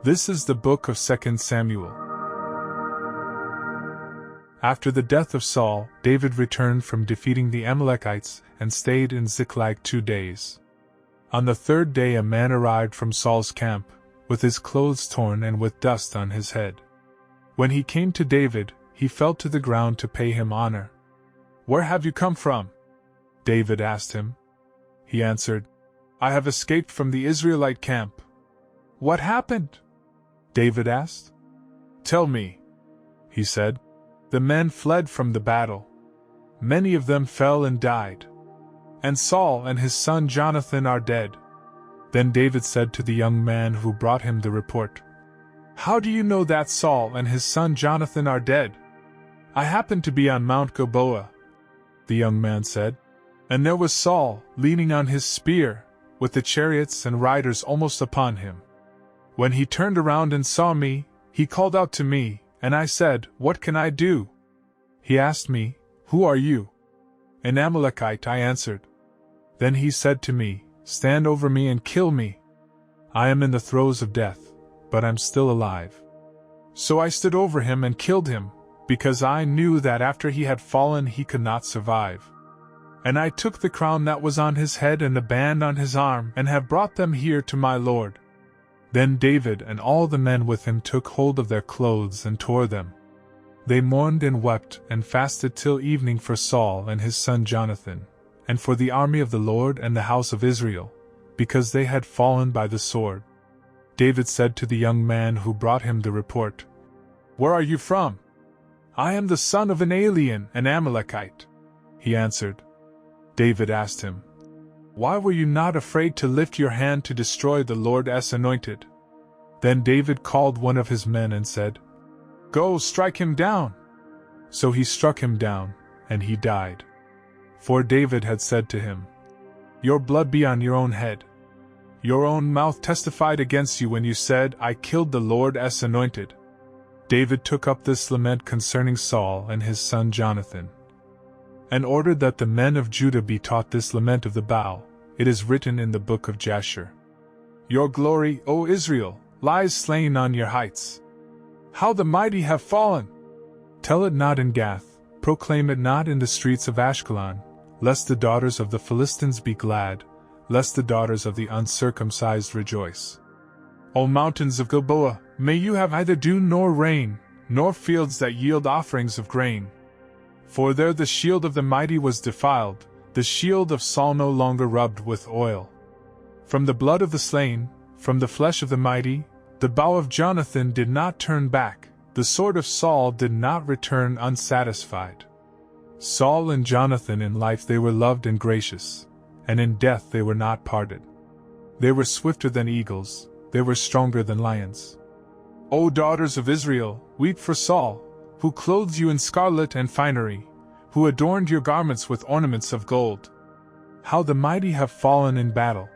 This is the book of 2 Samuel. After the death of Saul, David returned from defeating the Amalekites and stayed in Ziklag 2 days. On the 3rd day a man arrived from Saul's camp, with his clothes torn and with dust on his head. When he came to David, he fell to the ground to pay him honor. "Where have you come from?" David asked him. He answered, "I have escaped from the Israelite camp." "What happened?" David asked. "Tell me," he said. "The men fled from the battle. Many of them fell and died. And Saul and his son Jonathan are dead." Then David said to the young man who brought him the report, "How do you know that Saul and his son Jonathan are dead?" "I happened to be on Mount Gilboa," the young man said, "and there was Saul, leaning on his spear, with the chariots and riders almost upon him. When he turned around and saw me, he called out to me, and I said, 'What can I do?' He asked me, 'Who are you?' 'An Amalekite,' I answered. Then he said to me, 'Stand over me and kill me. I am in the throes of death, but I'm still alive.' So I stood over him and killed him, because I knew that after he had fallen he could not survive. And I took the crown that was on his head and the band on his arm and have brought them here to my lord." Then David and all the men with him took hold of their clothes and tore them. They mourned and wept and fasted till evening for Saul and his son Jonathan, and for the army of the Lord and the house of Israel, because they had fallen by the sword. David said to the young man who brought him the report, "Where are you from?" "I am the son of an alien, an Amalekite," he answered. David asked him, "Why were you not afraid to lift your hand to destroy the Lord's anointed?" Then David called one of his men and said, "Go, strike him down." So he struck him down, and he died. For David had said to him, "Your blood be on your own head. Your own mouth testified against you when you said, 'I killed the Lord's anointed.'" David took up this lament concerning Saul and his son Jonathan, and ordered that the men of Judah be taught this lament of the Baal. It is written in the book of Jasher, "Your glory, O Israel, lies slain on your heights. How the mighty have fallen! Tell it not in Gath, proclaim it not in the streets of Ashkelon, lest the daughters of the Philistines be glad, lest the daughters of the uncircumcised rejoice. O mountains of Gilboa, may you have neither dew nor rain, nor fields that yield offerings of grain. For there the shield of the mighty was defiled, the shield of Saul no longer rubbed with oil. From the blood of the slain, from the flesh of the mighty, the bow of Jonathan did not turn back, the sword of Saul did not return unsatisfied. Saul and Jonathan in life they were loved and gracious, and in death they were not parted. They were swifter than eagles, they were stronger than lions. O daughters of Israel, weep for Saul, who clothed you in scarlet and finery, who adorned your garments with ornaments of gold. How the mighty have fallen in battle!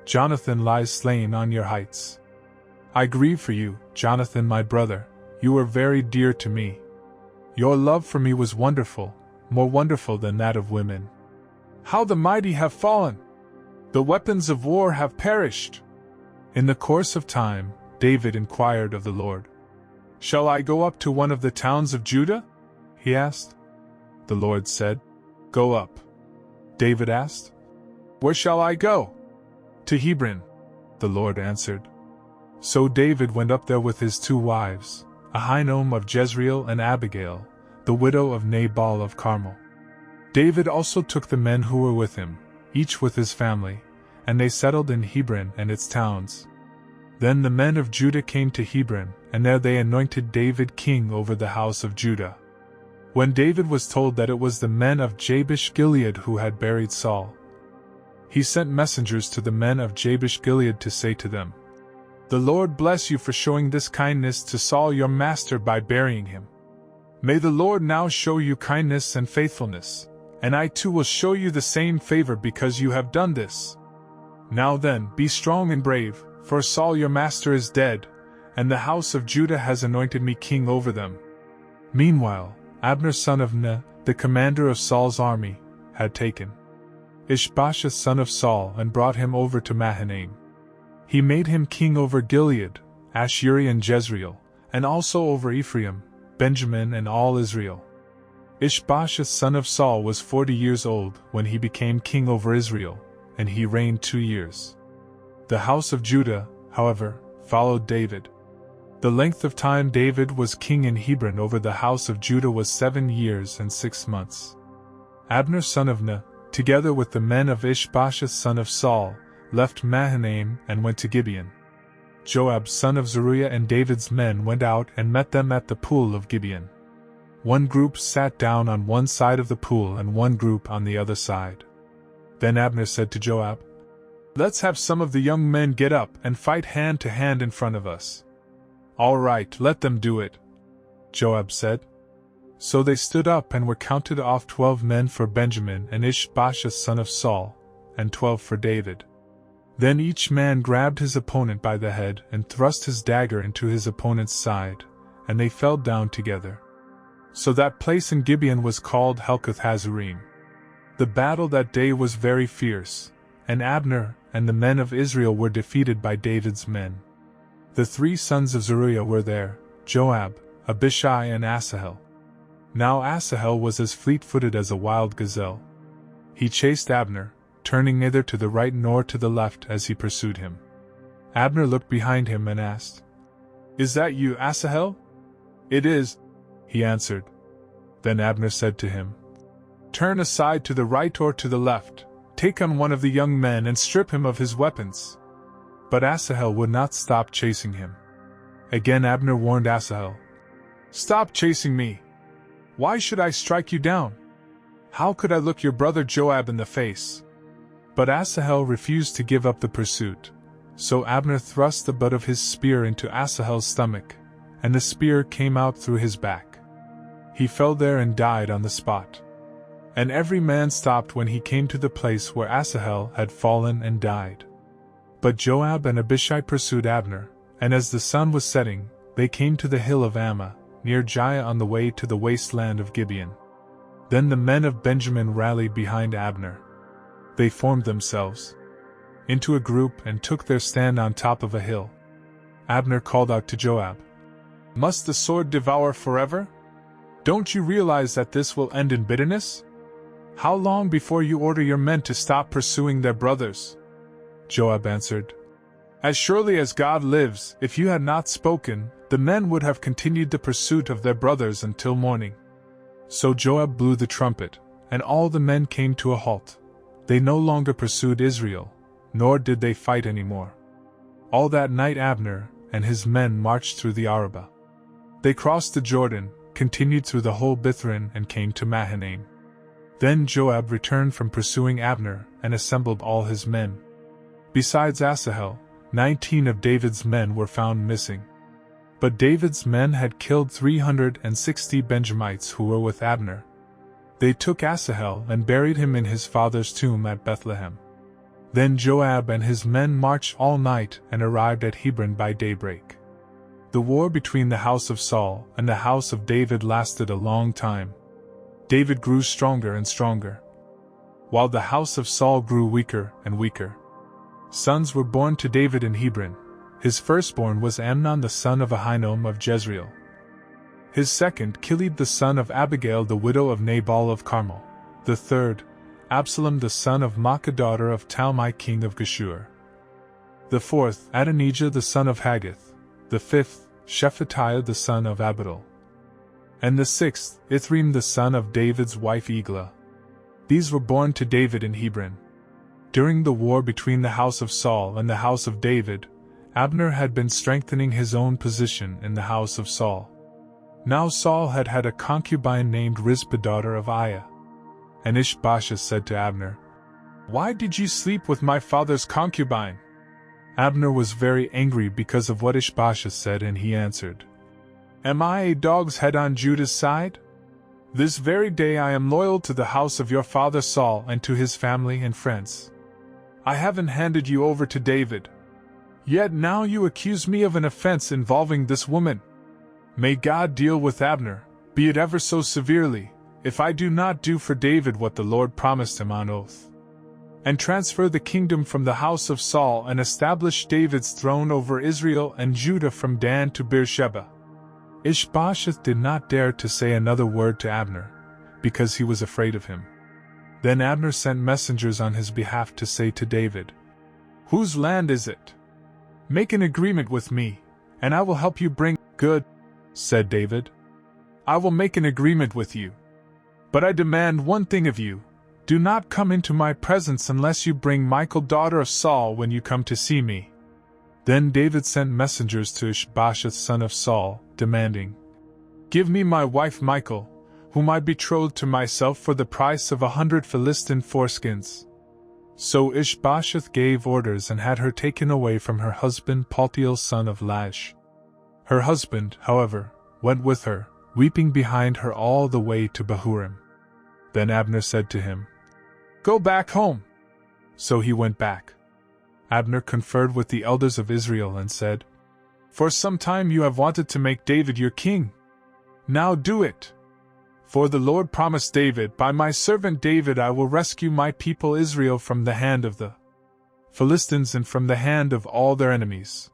Jonathan lies slain on your heights. I grieve for you, Jonathan my brother, you were very dear to me. Your love for me was wonderful, more wonderful than that of women. How the mighty have fallen! The weapons of war have perished. In the course of time, David inquired of the Lord, "Shall I go up to one of the towns of Judah?" he asked. The Lord said, "Go up." David asked, "Where shall I go?" "To Hebron," the Lord answered. So David went up there with his 2 wives, Ahinoam of Jezreel and Abigail, the widow of Nabal of Carmel. David also took the men who were with him, each with his family, and they settled in Hebron and its towns. Then the men of Judah came to Hebron, and there they anointed David king over the house of Judah. When David was told that it was the men of Jabesh-Gilead who had buried Saul, he sent messengers to the men of Jabesh-Gilead to say to them, "The Lord bless you for showing this kindness to Saul your master by burying him. May the Lord now show you kindness and faithfulness, and I too will show you the same favor because you have done this. Now then, be strong and brave, for Saul your master is dead, and the house of Judah has anointed me king over them." Meanwhile, Abner son of Ner, the commander of Saul's army, had taken Ishbosheth son of Saul and brought him over to Mahanaim. He made him king over Gilead, Ashuri and Jezreel, and also over Ephraim, Benjamin and all Israel. Ishbosheth son of Saul was 40 years old when he became king over Israel, and he reigned 2 years. The house of Judah, however, followed David. The length of time David was king in Hebron over the house of Judah was 7 years and 6 months. Abner son of Ner, together with the men of Ishbosheth son of Saul, left Mahanaim and went to Gibeon. Joab son of Zeruiah and David's men went out and met them at the pool of Gibeon. One group sat down on one side of the pool and one group on the other side. Then Abner said to Joab, "Let's have some of the young men get up and fight hand to hand in front of us." "All right, let them do it," Joab said. So they stood up and were counted off 12 men for Benjamin and Ishbosheth son of Saul, and 12 for David. Then each man grabbed his opponent by the head and thrust his dagger into his opponent's side, and they fell down together. So that place in Gibeon was called Helkath Hazurim. The battle that day was very fierce, and Abner and the men of Israel were defeated by David's men. The 3 sons of Zeruiah were there, Joab, Abishai and Asahel. Now Asahel was as fleet-footed as a wild gazelle. He chased Abner, turning neither to the right nor to the left as he pursued him. Abner looked behind him and asked, "Is that you, Asahel?" "It is," he answered. Then Abner said to him, "Turn aside to the right or to the left, take on one of the young men and strip him of his weapons." But Asahel would not stop chasing him. Again Abner warned Asahel, "Stop chasing me. Why should I strike you down? How could I look your brother Joab in the face?" But Asahel refused to give up the pursuit, so Abner thrust the butt of his spear into Asahel's stomach, and the spear came out through his back. He fell there and died on the spot. And every man stopped when he came to the place where Asahel had fallen and died. But Joab and Abishai pursued Abner, and as the sun was setting, they came to the hill of Ammah, near Giah on the way to the wasteland of Gibeon. Then the men of Benjamin rallied behind Abner. They formed themselves into a group and took their stand on top of a hill. Abner called out to Joab, "Must the sword devour forever? Don't you realize that this will end in bitterness? How long before you order your men to stop pursuing their brothers?" Joab answered, "As surely as God lives, if you had not spoken, the men would have continued the pursuit of their brothers until morning." So Joab blew the trumpet, and all the men came to a halt. They no longer pursued Israel, nor did they fight any more. All that night Abner and his men marched through the Arabah. They crossed the Jordan, continued through the whole Bithron and came to Mahanaim. Then Joab returned from pursuing Abner and assembled all his men. Besides Asahel, 19 of David's men were found missing. But David's men had killed 360 Benjamites who were with Abner. They took Asahel and buried him in his father's tomb at Bethlehem. Then Joab and his men marched all night and arrived at Hebron by daybreak. The war between the house of Saul and the house of David lasted a long time. David grew stronger and stronger, while the house of Saul grew weaker and weaker. Sons were born to David in Hebron. His firstborn was Amnon the son of Ahinoam of Jezreel. His second, Kilib the son of Abigail the widow of Nabal of Carmel. The third, Absalom the son of Maacah daughter of Talmai king of Geshur. The fourth, Adonijah the son of Haggith. The fifth, Shephatiah the son of Abidal. And the sixth, Ithream the son of David's wife Eglah. These were born to David in Hebron. During the war between the house of Saul and the house of David, Abner had been strengthening his own position in the house of Saul. Now Saul had had a concubine named Rizpah daughter of Aiah. And Ishbosheth said to Abner, "Why did you sleep with my father's concubine?" Abner was very angry because of what Ishbosheth said, and he answered, "Am I a dog's head on Judah's side? This very day I am loyal to the house of your father Saul and to his family and friends. I haven't handed you over to David. Yet now you accuse me of an offense involving this woman. May God deal with Abner, be it ever so severely, if I do not do for David what the Lord promised him on oath." and transfer the kingdom from the house of Saul and establish David's throne over Israel and Judah from Dan to Beersheba." Ishbosheth did not dare to say another word to Abner, because he was afraid of him. Then Abner sent messengers on his behalf to say to David, "Whose land is it? Make an agreement with me, and I will help you bring good," said David. "I will make an agreement with you. But I demand one thing of you. Do not come into my presence unless you bring Michal, daughter of Saul, when you come to see me." Then David sent messengers to Ishbosheth, son of Saul, demanding, "Give me my wife Michal, whom I betrothed to myself for the price of 100 Philistine foreskins." So Ishbosheth gave orders and had her taken away from her husband Paltiel, son of Laish. Her husband, however, went with her, weeping behind her all the way to Bahurim. Then Abner said to him, "Go back home." So he went back. Abner conferred with the elders of Israel and said, "For some time you have wanted to make David your king. Now do it. For the Lord promised David, 'By my servant David I will rescue my people Israel from the hand of the Philistines and from the hand of all their enemies.'"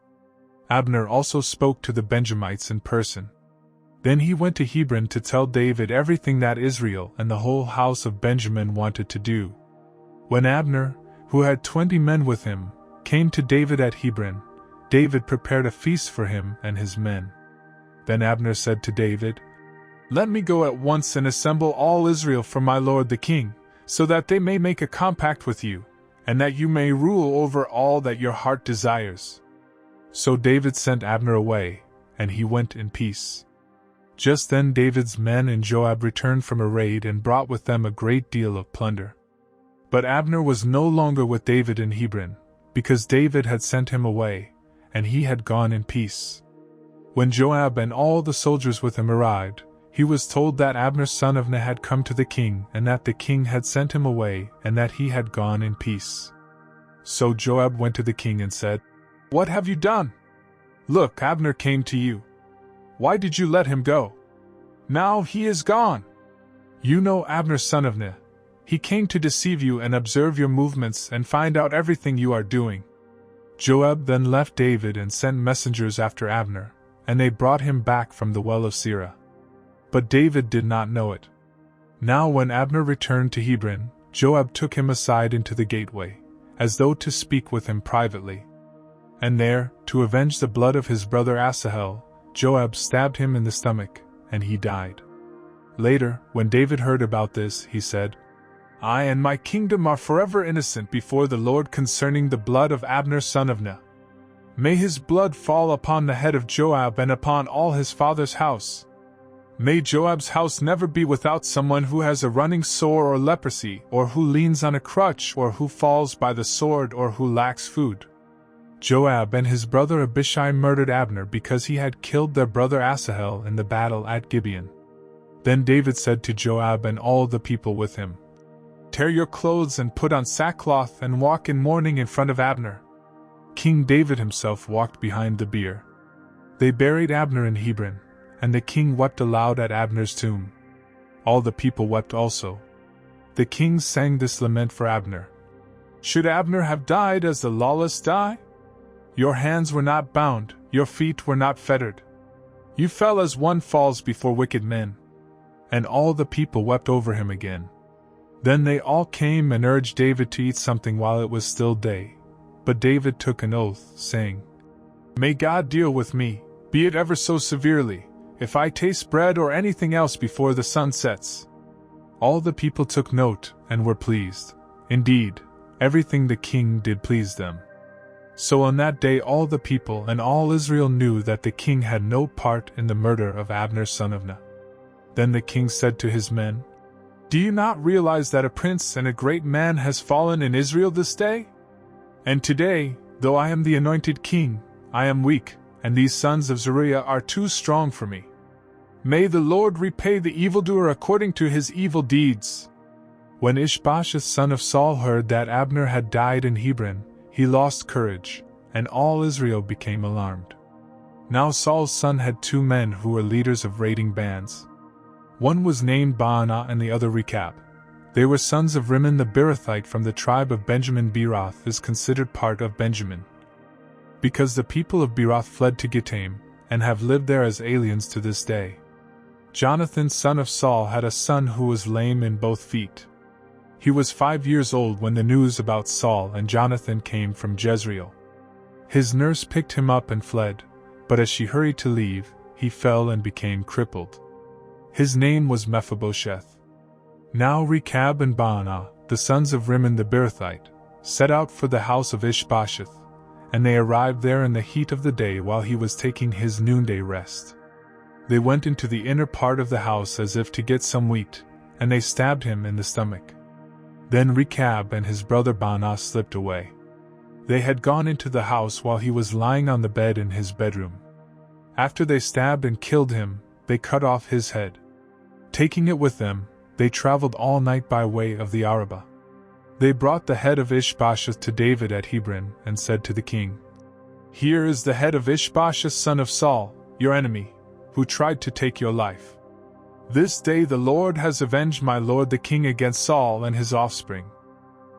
Abner also spoke to the Benjamites in person. Then he went to Hebron to tell David everything that Israel and the whole house of Benjamin wanted to do. When Abner, who had 20 men with him, came to David at Hebron, David prepared a feast for him and his men. Then Abner said to David, "Let me go at once and assemble all Israel for my lord the king, so that they may make a compact with you, and that you may rule over all that your heart desires." So David sent Abner away, and he went in peace. Just then David's men and Joab returned from a raid and brought with them a great deal of plunder. But Abner was no longer with David in Hebron, because David had sent him away, and he had gone in peace. When Joab and all the soldiers with him arrived, he was told that Abner son of Ner had come to the king, and that the king had sent him away, and that he had gone in peace. So Joab went to the king and said, "What have you done? Look, Abner came to you. Why did you let him go? Now he is gone. You know Abner son of Ner. He came to deceive you and observe your movements and find out everything you are doing." Joab then left David and sent messengers after Abner, and they brought him back from the well of Sirah. But David did not know it. Now when Abner returned to Hebron, Joab took him aside into the gateway, as though to speak with him privately. And there, to avenge the blood of his brother Asahel, Joab stabbed him in the stomach, and he died. Later, when David heard about this, he said, "I and my kingdom are forever innocent before the Lord concerning the blood of Abner son of Ner. May his blood fall upon the head of Joab and upon all his father's house. May Joab's house never be without someone who has a running sore or leprosy, or who leans on a crutch, or who falls by the sword, or who lacks food." Joab and his brother Abishai murdered Abner because he had killed their brother Asahel in the battle at Gibeon. Then David said to Joab and all the people with him, "Tear your clothes and put on sackcloth and walk in mourning in front of Abner." King David himself walked behind the bier. They buried Abner in Hebron, and the king wept aloud at Abner's tomb. All the people wept also. The king sang this lament for Abner: "Should Abner have died as the lawless die? Your hands were not bound, your feet were not fettered. You fell as one falls before wicked men." And all the people wept over him again. Then they all came and urged David to eat something while it was still day. But David took an oath, saying, "May God deal with me, be it ever so severely, if I taste bread or anything else before the sun sets." All the people took note and were pleased. Indeed, everything the king did pleased them. So on that day all the people and all Israel knew that the king had no part in the murder of Abner son of Ner. Then the king said to his men, "Do you not realize that a prince and a great man has fallen in Israel this day? And today, though I am the anointed king, I am weak, and these sons of Zeruiah are too strong for me. May the Lord repay the evildoer according to his evil deeds." When Ishbosheth son of Saul heard that Abner had died in Hebron, he lost courage, and all Israel became alarmed. Now Saul's son had 2 men who were leaders of raiding bands. One was named Baanah and the other Rechab, They were sons of Rimmon the Beerothite from the tribe of Benjamin. Beeroth is considered part of Benjamin, because the people of Beeroth fled to Gittaim, and have lived there as aliens to this day. Jonathan son of Saul had a son who was lame in both feet. He was 5 years old when the news about Saul and Jonathan came from Jezreel. His nurse picked him up and fled, but as she hurried to leave, he fell and became crippled. His name was Mephibosheth. Now Rechab and Baanah, the sons of Rimmon the Beerothite, set out for the house of Ishbosheth, and they arrived there in the heat of the day while he was taking his noonday rest. They went into the inner part of the house as if to get some wheat, and they stabbed him in the stomach. Then Rechab and his brother Baanah slipped away. They had gone into the house while he was lying on the bed in his bedroom. After they stabbed and killed him, they cut off his head. Taking it with them, they traveled all night by way of the Arabah. They brought the head of Ishbosheth to David at Hebron and said to the king, "Here is the head of Ishbosheth son of Saul, your enemy, who tried to take your life. This day the Lord has avenged my lord the king against Saul and his offspring."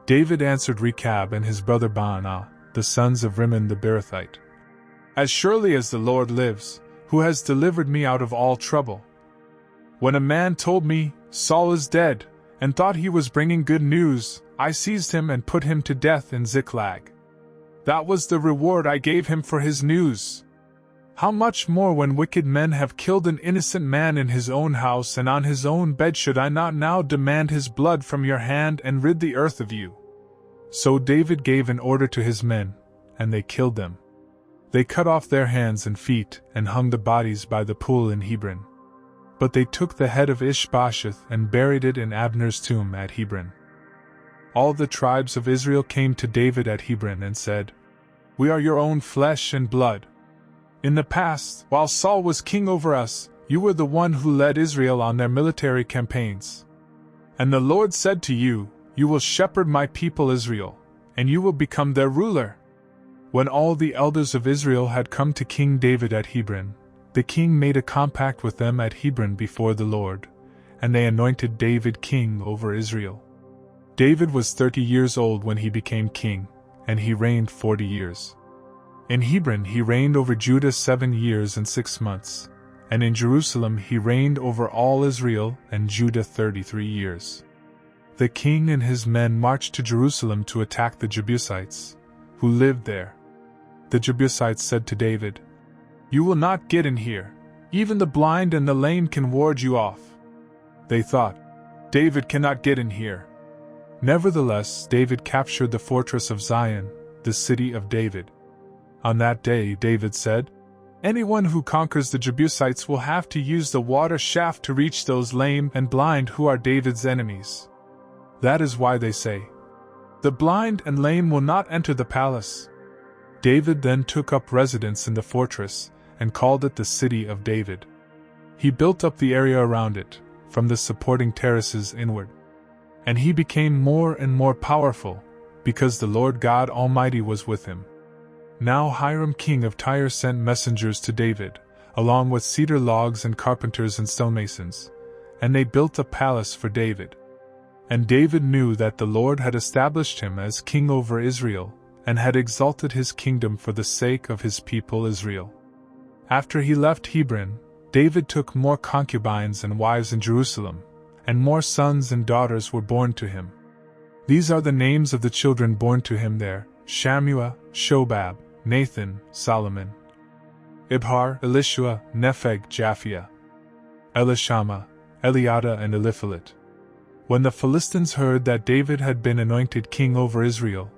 David answered Rechab and his brother Baanah, the sons of Rimmon the Beerothite, "As surely as the Lord lives, who has delivered me out of all trouble. When a man told me, 'Saul is dead,' and thought he was bringing good news, I seized him and put him to death in Ziklag. That was the reward I gave him for his news. How much more when wicked men have killed an innocent man in his own house and on his own bed should I not now demand his blood from your hand and rid the earth of you?" So David gave an order to his men, and they killed them. They cut off their hands and feet and hung the bodies by the pool in Hebron. But they took the head of Ishbosheth and buried it in Abner's tomb at Hebron. All the tribes of Israel came to David at Hebron and said, "We are your own flesh and blood. In the past, while Saul was king over us, you were the one who led Israel on their military campaigns. And the Lord said to you, 'You will shepherd my people Israel, and you will become their ruler.'" When all the elders of Israel had come to King David at Hebron, the king made a compact with them at Hebron before the Lord, and they anointed David king over Israel. David was 30 years old when he became king, and he reigned 40 years. In Hebron he reigned over Judah 7 years and 6 months, and in Jerusalem he reigned over all Israel and Judah 33 years. The king and his men marched to Jerusalem to attack the Jebusites, who lived there. The Jebusites said to David, "You will not get in here. Even the blind and the lame can ward you off." They thought, "David cannot get in here." Nevertheless, David captured the fortress of Zion, the city of David. On that day, David said, "Anyone who conquers the Jebusites will have to use the water shaft to reach those lame and blind who are David's enemies." That is why they say, "The blind and lame will not enter the palace." David then took up residence in the fortress, and called it the City of David. He built up the area around it, from the supporting terraces inward. And he became more and more powerful, because the Lord God Almighty was with him. Now Hiram king of Tyre sent messengers to David, along with cedar logs and carpenters and stonemasons, and they built a palace for David. And David knew that the Lord had established him as king over Israel, and had exalted his kingdom for the sake of his people Israel. After he left Hebron, David took more concubines and wives in Jerusalem, and more sons and daughters were born to him. These are the names of the children born to him there: Shammua, Shobab, Nathan, Solomon, Ibhar, Elishua, Nepheg, Japhia, Elishama, Eliada, and Eliphalet. When the Philistines heard that David had been anointed king over Israel,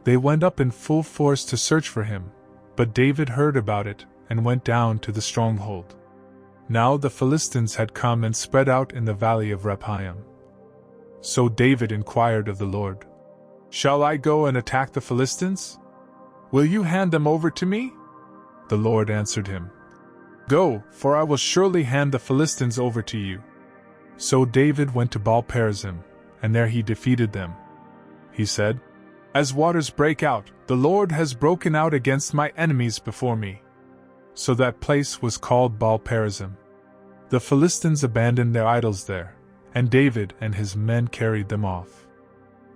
they went up in full force to search for him, but David heard about it and went down to the stronghold. Now the Philistines had come and spread out in the valley of Rephaim. So David inquired of the Lord, "Shall I go and attack the Philistines? Will you hand them over to me?" The Lord answered him, "Go, for I will surely hand the Philistines over to you." So David went to Baal-perazim, and there he defeated them. He said, "As waters break out, the Lord has broken out against my enemies before me." So that place was called Baal-perazim. The Philistines abandoned their idols there, and David and his men carried them off.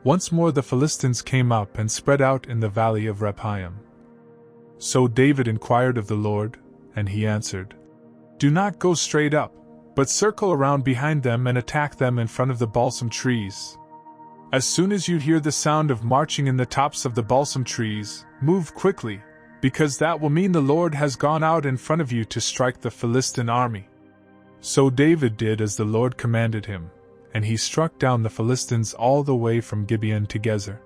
Once more the Philistines came up and spread out in the valley of Rephaim. So David inquired of the Lord, and he answered, "Do not go straight up, but circle around behind them and attack them in front of the balsam trees. As soon as you hear the sound of marching in the tops of the balsam trees, move quickly, because that will mean the Lord has gone out in front of you to strike the Philistine army." So David did as the Lord commanded him, and he struck down the Philistines all the way from Gibeon to Gezer.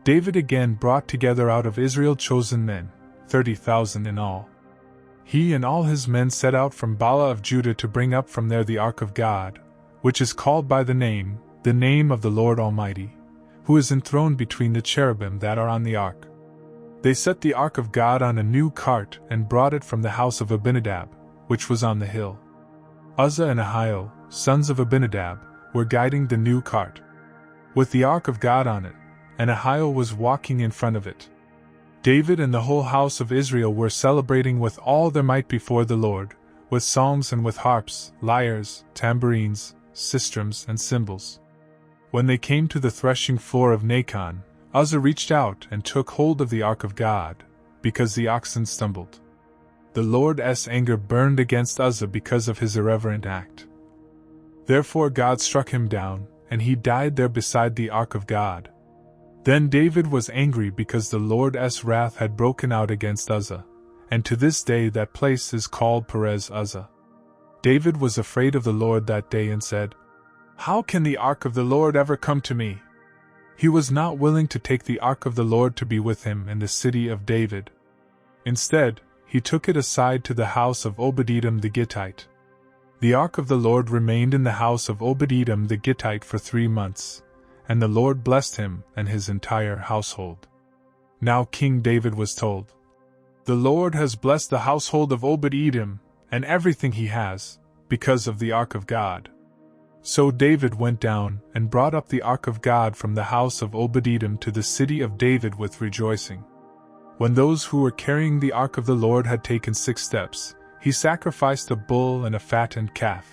David again brought together out of Israel chosen men, 30,000 in all. He and all his men set out from Bala of Judah to bring up from there the ark of God, which is called by the name of the Lord Almighty, who is enthroned between the cherubim that are on the ark. They set the ark of God on a new cart and brought it from the house of Abinadab, which was on the hill. Uzzah and Ahio, sons of Abinadab, were guiding the new cart, with the ark of God on it, and Ahio was walking in front of it. David and the whole house of Israel were celebrating with all their might before the Lord, with psalms and with harps, lyres, tambourines, sistrums, and cymbals. When they came to the threshing floor of Nacon, Uzzah reached out and took hold of the ark of God, because the oxen stumbled. The Lord's anger burned against Uzzah because of his irreverent act. Therefore God struck him down, and he died there beside the ark of God. Then David was angry because the Lord's wrath had broken out against Uzzah, and to this day that place is called Perez Uzzah. David was afraid of the Lord that day and said, "How can the ark of the Lord ever come to me?" He was not willing to take the ark of the Lord to be with him in the city of David. Instead, he took it aside to the house of Obed-Edom the Gittite. The ark of the Lord remained in the house of Obed-Edom the Gittite for 3 months, and the Lord blessed him and his entire household. Now King David was told, "The Lord has blessed the household of Obed-Edom, and everything he has, because of the ark of God." So David went down and brought up the ark of God from the house of Obed-Edom to the city of David with rejoicing. When those who were carrying the ark of the Lord had taken 6 steps, he sacrificed a bull and a fattened calf.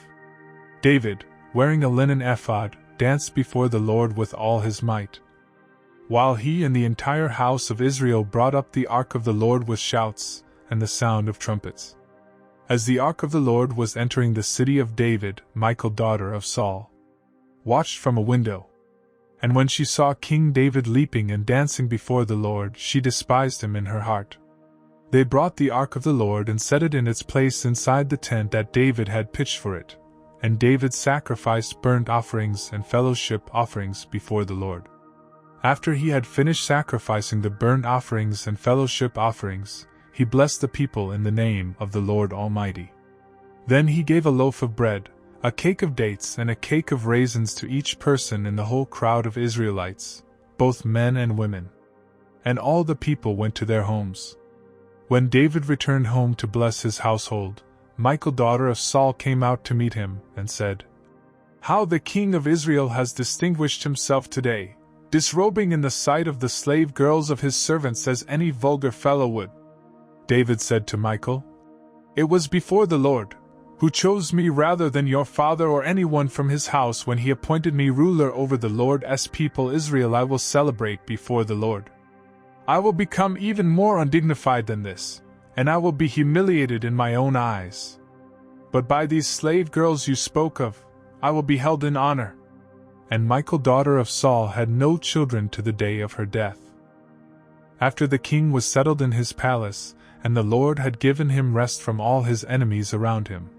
David, wearing a linen ephod, danced before the Lord with all his might, while he and the entire house of Israel brought up the ark of the Lord with shouts and the sound of trumpets. As the ark of the Lord was entering the city of David, Michal, daughter of Saul, watched from a window. And when she saw King David leaping and dancing before the Lord, she despised him in her heart. They brought the ark of the Lord and set it in its place inside the tent that David had pitched for it, and David sacrificed burnt offerings and fellowship offerings before the Lord. After he had finished sacrificing the burnt offerings and fellowship offerings, he blessed the people in the name of the Lord Almighty. Then he gave a loaf of bread, a cake of dates and a cake of raisins to each person in the whole crowd of Israelites, both men and women. And all the people went to their homes. When David returned home to bless his household, Michal, daughter of Saul, came out to meet him and said, "How the king of Israel has distinguished himself today, disrobing in the sight of the slave girls of his servants as any vulgar fellow would." David said to Michal, "It was before the Lord, who chose me rather than your father or anyone from his house when he appointed me ruler over the Lord's people Israel. I will celebrate before the Lord. I will become even more undignified than this, and I will be humiliated in my own eyes. But by these slave girls you spoke of, I will be held in honor." And Michal, daughter of Saul, had no children to the day of her death. After the king was settled in his palace, and the Lord had given him rest from all his enemies around him,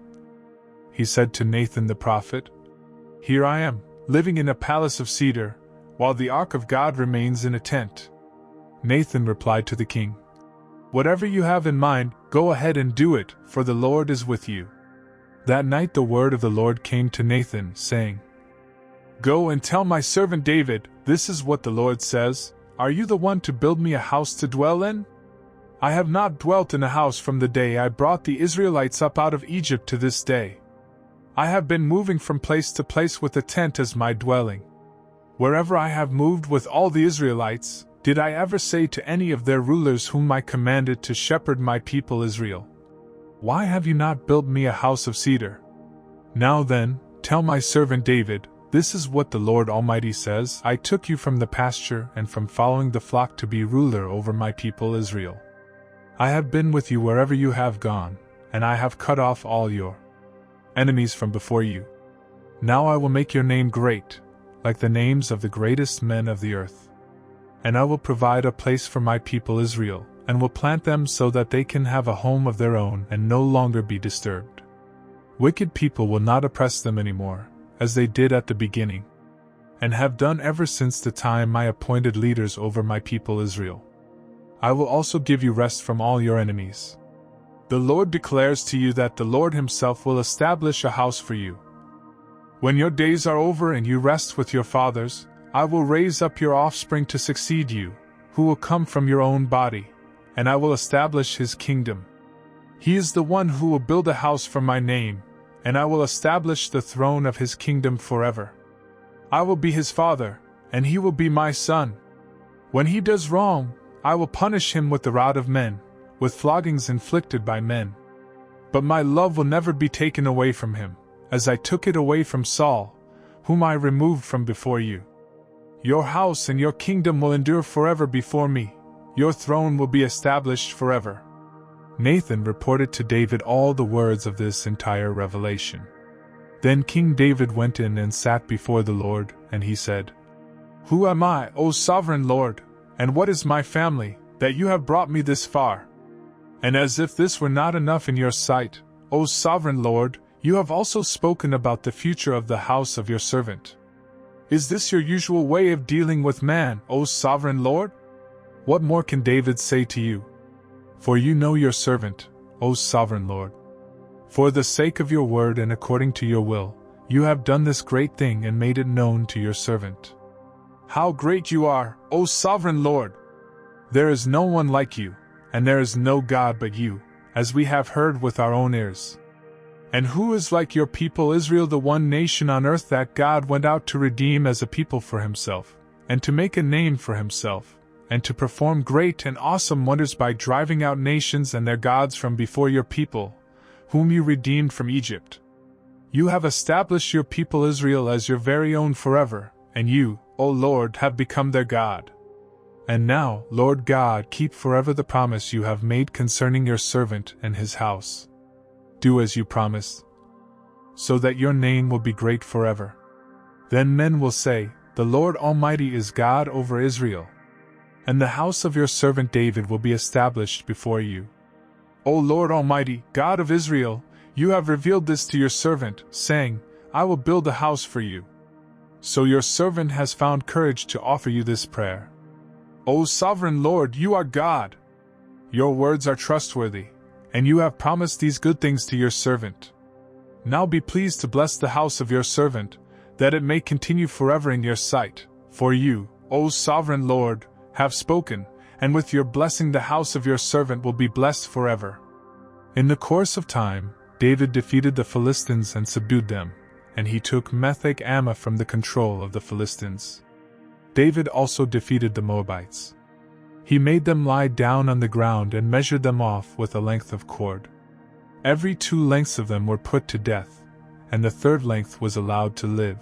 he said to Nathan the prophet, "Here I am, living in a palace of cedar, while the ark of God remains in a tent." Nathan replied to the king, "Whatever you have in mind, go ahead and do it, for the Lord is with you." That night the word of the Lord came to Nathan, saying, "Go and tell my servant David, this is what the Lord says, Are you the one to build me a house to dwell in? I have not dwelt in a house from the day I brought the Israelites up out of Egypt to this day. I have been moving from place to place with a tent as my dwelling. Wherever I have moved with all the Israelites, did I ever say to any of their rulers whom I commanded to shepherd my people Israel, Why have you not built me a house of cedar? Now then, Tell my servant David, this is what the Lord Almighty says: I took you from the pasture and from following the flock to be ruler over my people Israel. I have been with you wherever you have gone, and I have cut off all your enemies from before you. Now I will make your name great, like the names of the greatest men of the earth. And I will provide a place for my people Israel, and will plant them so that they can have a home of their own and no longer be disturbed. Wicked people will not oppress them anymore, as they did at the beginning, and have done ever since the time I appointed leaders over my people Israel. I will also give you rest from all your enemies. The Lord declares to you that the Lord Himself will establish a house for you. When your days are over and you rest with your fathers, I will raise up your offspring to succeed you, who will come from your own body, and I will establish His kingdom. He is the one who will build a house for my name, and I will establish the throne of His kingdom forever. I will be his father, and he will be my son. When he does wrong, I will punish him with the rod of men, with floggings inflicted by men. But my love will never be taken away from him, as I took it away from Saul, whom I removed from before you. Your house and your kingdom will endure forever before me. Your throne will be established forever. Nathan reported to David all the words of this entire revelation. Then King David went in and sat before the Lord, and he said, Who am I, O sovereign Lord, and what is my family, that you have brought me this far? And as if this were not enough in your sight, O sovereign Lord, you have also spoken about the future of the house of your servant. Is this your usual way of dealing with man, O sovereign Lord? What more can David say to you? For you know your servant, O sovereign Lord. For the sake of your word and according to your will, you have done this great thing and made it known to your servant. How great you are, O sovereign Lord! There is no one like you, and there is no God but you, as we have heard with our own ears. And who is like your people Israel, the one nation on earth that God went out to redeem as a people for Himself, and to make a name for Himself, and to perform great and awesome wonders by driving out nations and their gods from before your people, whom you redeemed from Egypt? You have established your people Israel as your very own forever, and you, O Lord, have become their God. And now, Lord God, keep forever the promise you have made concerning your servant and his house. Do as you promised, so that your name will be great forever. Then men will say, The Lord Almighty is God over Israel. And the house of your servant David will be established before you. O Lord Almighty, God of Israel, you have revealed this to your servant, saying, I will build a house for you. So your servant has found courage to offer you this prayer. O sovereign Lord, you are God. Your words are trustworthy, and you have promised these good things to your servant. Now be pleased to bless the house of your servant, that it may continue forever in your sight. For you, O sovereign Lord, have spoken, and with your blessing the house of your servant will be blessed forever. In the course of time, David defeated the Philistines and subdued them, and he took Metheg Ammah from the control of the Philistines. David also defeated the Moabites. He made them lie down on the ground and measured them off with a length of cord. Every 2 lengths of them were put to death, and the 3rd length was allowed to live.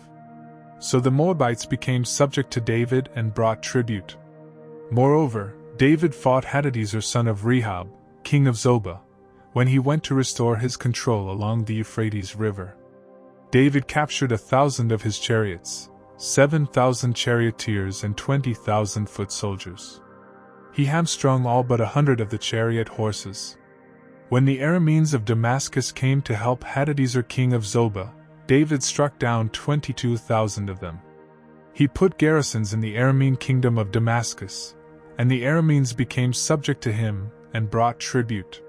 So the Moabites became subject to David and brought tribute. Moreover, David fought Hadadezer son of Rehob, king of Zobah, when he went to restore his control along the Euphrates River. David captured 1,000 of his chariots, 7,000 charioteers and 20,000 foot soldiers. He hamstrung all but 100 of the chariot horses. When the Arameans of Damascus came to help Hadadezer king of Zobah, David struck down 22,000 of them. He put garrisons in the Aramean kingdom of Damascus, and the Arameans became subject to him and brought tribute.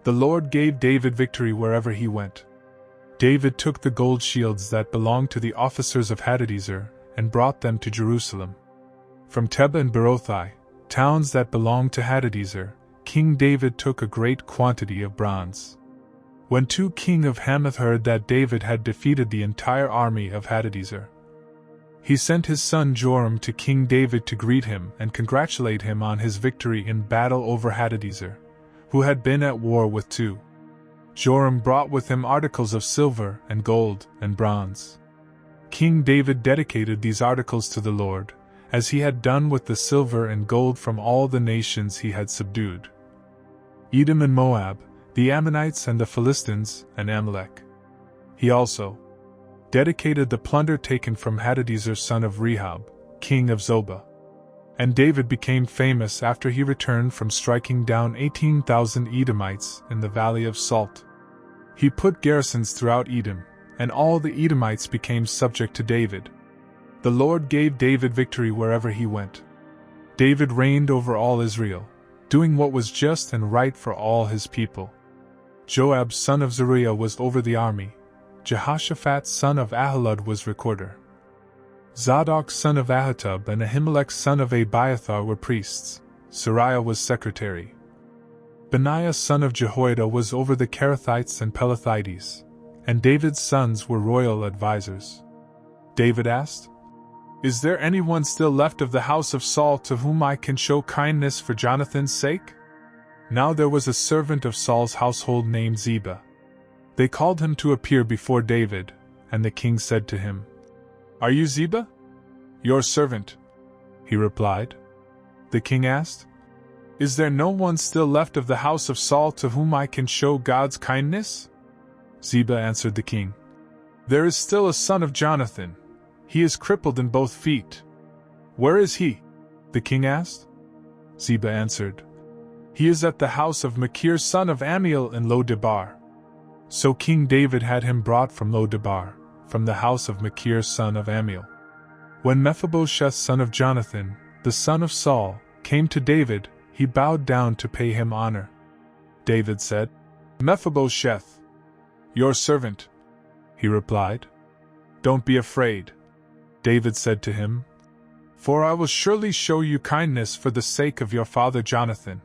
The Lord gave David victory wherever he went. David took the gold shields that belonged to the officers of Hadadezer and brought them to Jerusalem. From Tebah and Berothai, towns that belonged to Hadadezer, King David took a great quantity of bronze. When king of Hamath heard that David had defeated the entire army of Hadadezer, he sent his son Joram to King David to greet him and congratulate him on his victory in battle over Hadadezer, who had been at war with Joram brought with him articles of silver and gold and bronze. King David dedicated these articles to the Lord, as he had done with the silver and gold from all the nations he had subdued: Edom and Moab, the Ammonites and the Philistines, and Amalek. He also dedicated the plunder taken from Hadadezer son of Rehob, king of Zobah. And David became famous after he returned from striking down 18,000 Edomites in the Valley of Salt. He put garrisons throughout Edom, and all the Edomites became subject to David. The Lord gave David victory wherever he went. David reigned over all Israel, doing what was just and right for all his people. Joab son of Zeruiah was over the army. Jehoshaphat son of Ahilud was recorder. Zadok son of Ahitub and Ahimelech son of Abiathar were priests. Sariah was secretary. Benaiah son of Jehoiada was over the Kerethites and Pelethites, and David's sons were royal advisers. David asked, "Is there anyone still left of the house of Saul to whom I can show kindness for Jonathan's sake?" Now there was a servant of Saul's household named Ziba. They called him to appear before David, and the king said to him, "Are you Ziba?" "Your servant," he replied. The king asked, "Is there no one still left of the house of Saul to whom I can show God's kindness?" Ziba answered the king, "There is still a son of Jonathan. He is crippled in both feet." "Where is he?" the king asked. Ziba answered, "He is at the house of Machir son of Ammiel in Lo-debar." So King David had him brought from Lo-debar, from the house of Machir son of Ammiel. When Mephibosheth son of Jonathan, the son of Saul, came to David, he bowed down to pay him honor. David said, "Mephibosheth." "Your servant," he replied. "Don't be afraid," David said to him, "for I will surely show you kindness for the sake of your father Jonathan.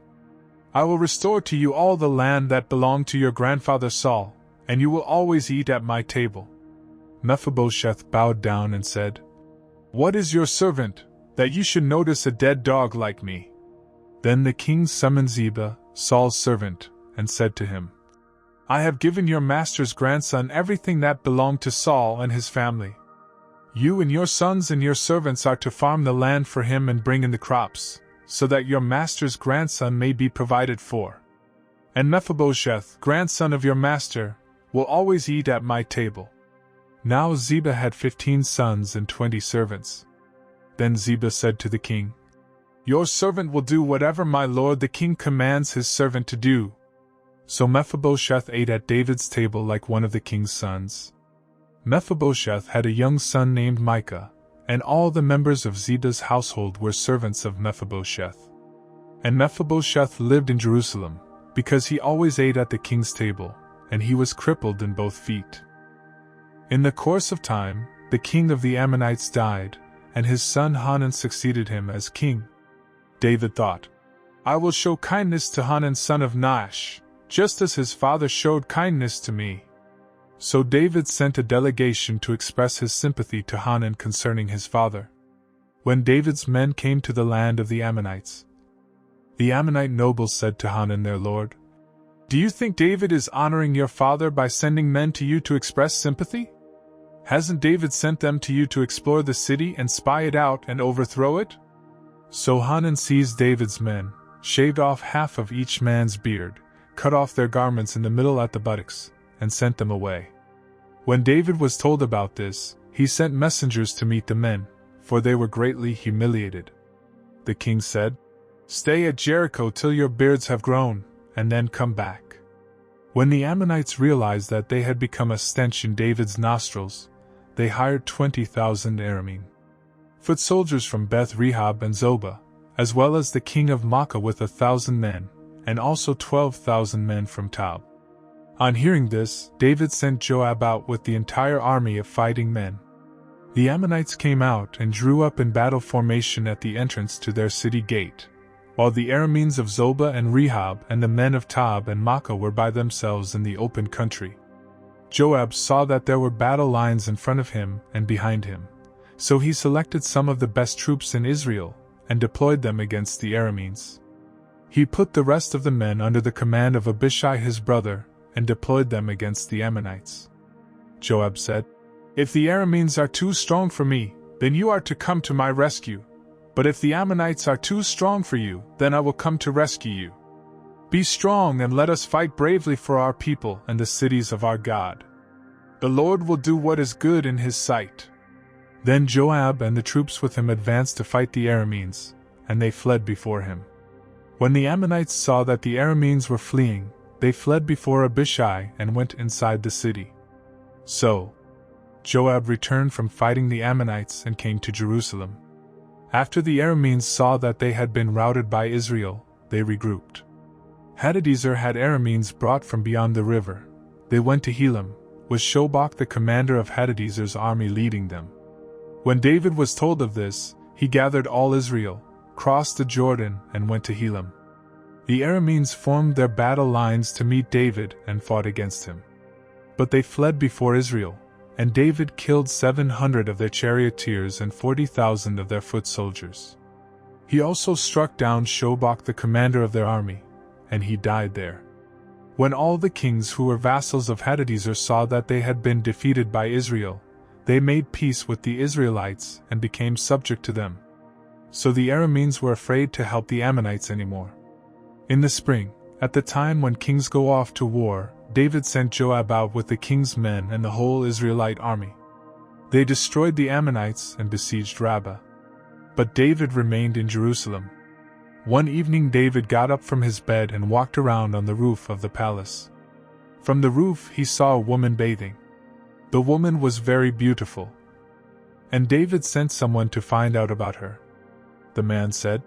I will restore to you all the land that belonged to your grandfather Saul, and you will always eat at my table." Mephibosheth bowed down and said, "What is your servant, that you should notice a dead dog like me?" Then the king summoned Ziba, Saul's servant, and said to him, "I have given your master's grandson everything that belonged to Saul and his family. You and your sons and your servants are to farm the land for him and bring in the crops, so that your master's grandson may be provided for. And Mephibosheth, grandson of your master, will always eat at my table." Now Ziba had 15 sons and 20 servants. Then Ziba said to the king, "Your servant will do whatever my lord the king commands his servant to do." So Mephibosheth ate at David's table like one of the king's sons. Mephibosheth had a young son named Micah, and all the members of Ziba's household were servants of Mephibosheth. And Mephibosheth lived in Jerusalem, because he always ate at the king's table, and he was crippled in both feet. In the course of time, the king of the Ammonites died, and his son Hanan succeeded him as king. David thought, "I will show kindness to Hanan son of Nahash, just as his father showed kindness to me." So David sent a delegation to express his sympathy to Hanan concerning his father. When David's men came to the land of the Ammonites, the Ammonite nobles said to Hanan their lord, "Do you think David is honoring your father by sending men to you to express sympathy? Hasn't David sent them to you to explore the city and spy it out and overthrow it?" So Hanan seized David's men, shaved off half of each man's beard, cut off their garments in the middle at the buttocks, and sent them away. When David was told about this, he sent messengers to meet the men, for they were greatly humiliated. The king said, "Stay at Jericho till your beards have grown, and then come back." When the Ammonites realized that they had become a stench in David's nostrils, they hired 20,000 Aramean foot soldiers from Beth Rehob and Zobah, as well as the king of Makkah with 1,000 men, and also 12,000 men from Tob. On hearing this, David sent Joab out with the entire army of fighting men. The Ammonites came out and drew up in battle formation at the entrance to their city gate, while the Arameans of Zobah and Rehob and the men of Tob and Makkah were by themselves in the open country. Joab saw that there were battle lines in front of him and behind him, so he selected some of the best troops in Israel and deployed them against the Arameans. He put the rest of the men under the command of Abishai his brother, and deployed them against the Ammonites. Joab said, "If the Arameans are too strong for me, then you are to come to my rescue. But if the Ammonites are too strong for you, then I will come to rescue you. Be strong and let us fight bravely for our people and the cities of our God. The Lord will do what is good in his sight." Then Joab and the troops with him advanced to fight the Arameans, and they fled before him. When the Ammonites saw that the Arameans were fleeing, they fled before Abishai and went inside the city. So Joab returned from fighting the Ammonites and came to Jerusalem. After the Arameans saw that they had been routed by Israel, they regrouped. Hadadezer had Arameans brought from beyond the river. They went to Helam, with Shobach the commander of Hadadezer's army leading them. When David was told of this, he gathered all Israel, crossed the Jordan, and went to Helam. The Arameans formed their battle lines to meet David and fought against him. But they fled before Israel, and David killed 700 of their charioteers and 40,000 of their foot soldiers. He also struck down Shobach the commander of their army, and he died there. When all the kings who were vassals of Hadadezer saw that they had been defeated by Israel, they made peace with the Israelites and became subject to them. So the Arameans were afraid to help the Ammonites anymore. In the spring, at the time when kings go off to war, David sent Joab out with the king's men and the whole Israelite army. They destroyed the Ammonites and besieged Rabbah. But David remained in Jerusalem. One evening David got up from his bed and walked around on the roof of the palace. From the roof he saw a woman bathing. The woman was very beautiful. And David sent someone to find out about her. The man said,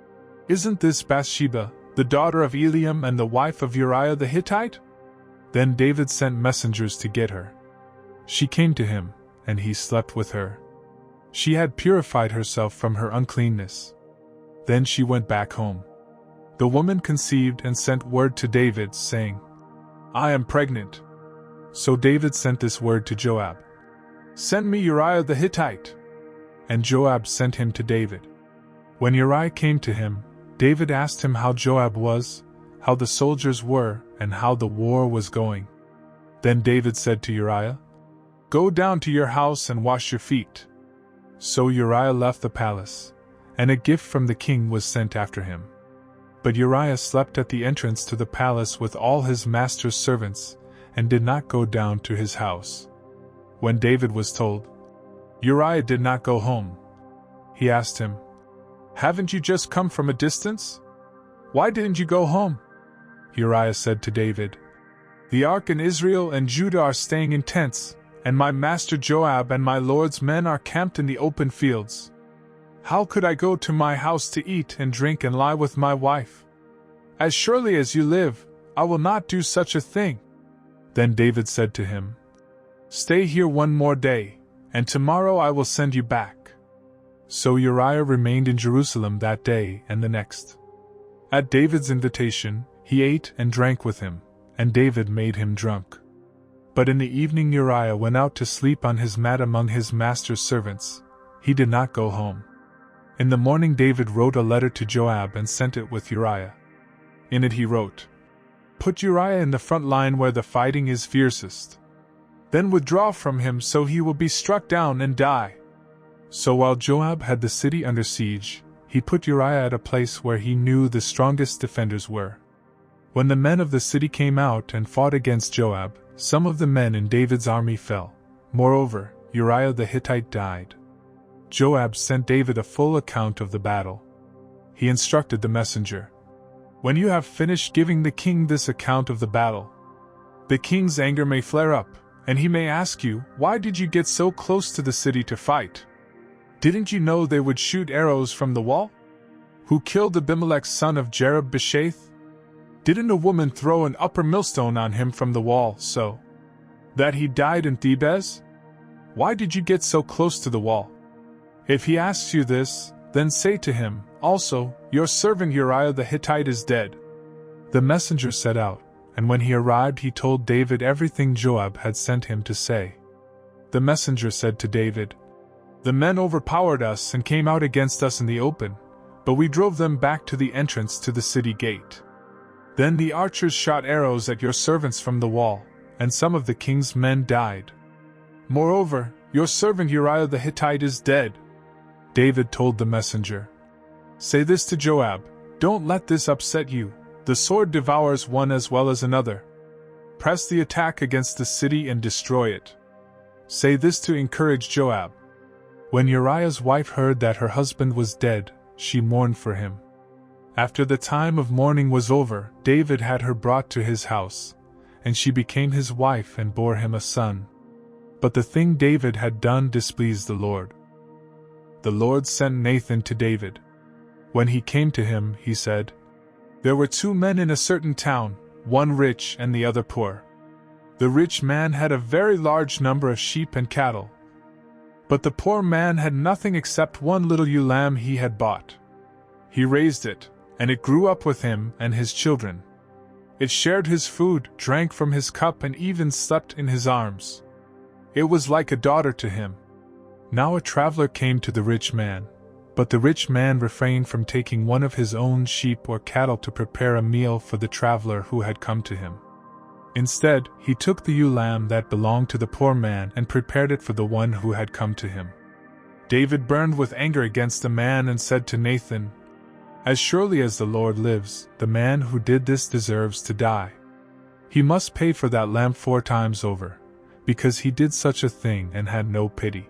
"Isn't this Bathsheba, the daughter of Eliam and the wife of Uriah the Hittite?" Then David sent messengers to get her. She came to him, and he slept with her. She had purified herself from her uncleanness. Then she went back home. The woman conceived and sent word to David, saying, "I am pregnant." So David sent this word to Joab, "Send me Uriah the Hittite." And Joab sent him to David. When Uriah came to him, David asked him how Joab was, how the soldiers were, and how the war was going. Then David said to Uriah, "Go down to your house and wash your feet." So Uriah left the palace, and a gift from the king was sent after him. But Uriah slept at the entrance to the palace with all his master's servants, and did not go down to his house. When David was told, Uriah did not go home. He asked him, "Haven't you just come from a distance? Why didn't you go home?" Uriah said to David, "The ark and Israel and Judah are staying in tents, and my master Joab and my lord's men are camped in the open fields. How could I go to my house to eat and drink and lie with my wife? As surely as you live, I will not do such a thing." Then David said to him, "Stay here one more day, and tomorrow I will send you back." So Uriah remained in Jerusalem that day and the next. At David's invitation, he ate and drank with him, and David made him drunk. But in the evening Uriah went out to sleep on his mat among his master's servants. He did not go home. In the morning David wrote a letter to Joab and sent it with Uriah. In it he wrote, "Put Uriah in the front line where the fighting is fiercest. Then withdraw from him so he will be struck down and die." So while Joab had the city under siege, he put Uriah at a place where he knew the strongest defenders were. When the men of the city came out and fought against Joab, some of the men in David's army fell. Moreover, Uriah the Hittite died. Joab sent David a full account of the battle. He instructed the messenger, "When you have finished giving the king this account of the battle, the king's anger may flare up, and he may ask you, 'Why did you get so close to the city to fight? Didn't you know they would shoot arrows from the wall? Who killed Abimelech son of Jerub-Beshath? Didn't a woman throw an upper millstone on him from the wall so that he died in Thebez? Why did you get so close to the wall?' If he asks you this, then say to him, 'Also, your servant Uriah the Hittite is dead.'" The messenger set out, and when he arrived he told David everything Joab had sent him to say. The messenger said to David, "The men overpowered us and came out against us in the open, but we drove them back to the entrance to the city gate. Then the archers shot arrows at your servants from the wall, and some of the king's men died. Moreover, your servant Uriah the Hittite is dead. David told the messenger, "Say this to Joab, don't let this upset you. The sword devours one as well as another. Press the attack against the city and destroy it." Say this to encourage Joab. When Uriah's wife heard that her husband was dead, she mourned for him. After the time of mourning was over, David had her brought to his house, and she became his wife and bore him a son. But the thing David had done displeased the Lord. The Lord sent Nathan to David. When he came to him, he said, "There were 2 men in a certain town, one rich and the other poor. The rich man had a very large number of sheep and cattle. But the poor man had nothing except one little ewe lamb he had bought. He raised it, and it grew up with him and his children. It shared his food, drank from his cup, and even slept in his arms. It was like a daughter to him." Now a traveler came to the rich man, but the rich man refrained from taking one of his own sheep or cattle to prepare a meal for the traveler who had come to him. Instead, he took the ewe lamb that belonged to the poor man and prepared it for the one who had come to him. David burned with anger against the man and said to Nathan, "As surely as the Lord lives, the man who did this deserves to die. He must pay for that lamb 4 times over, because he did such a thing and had no pity."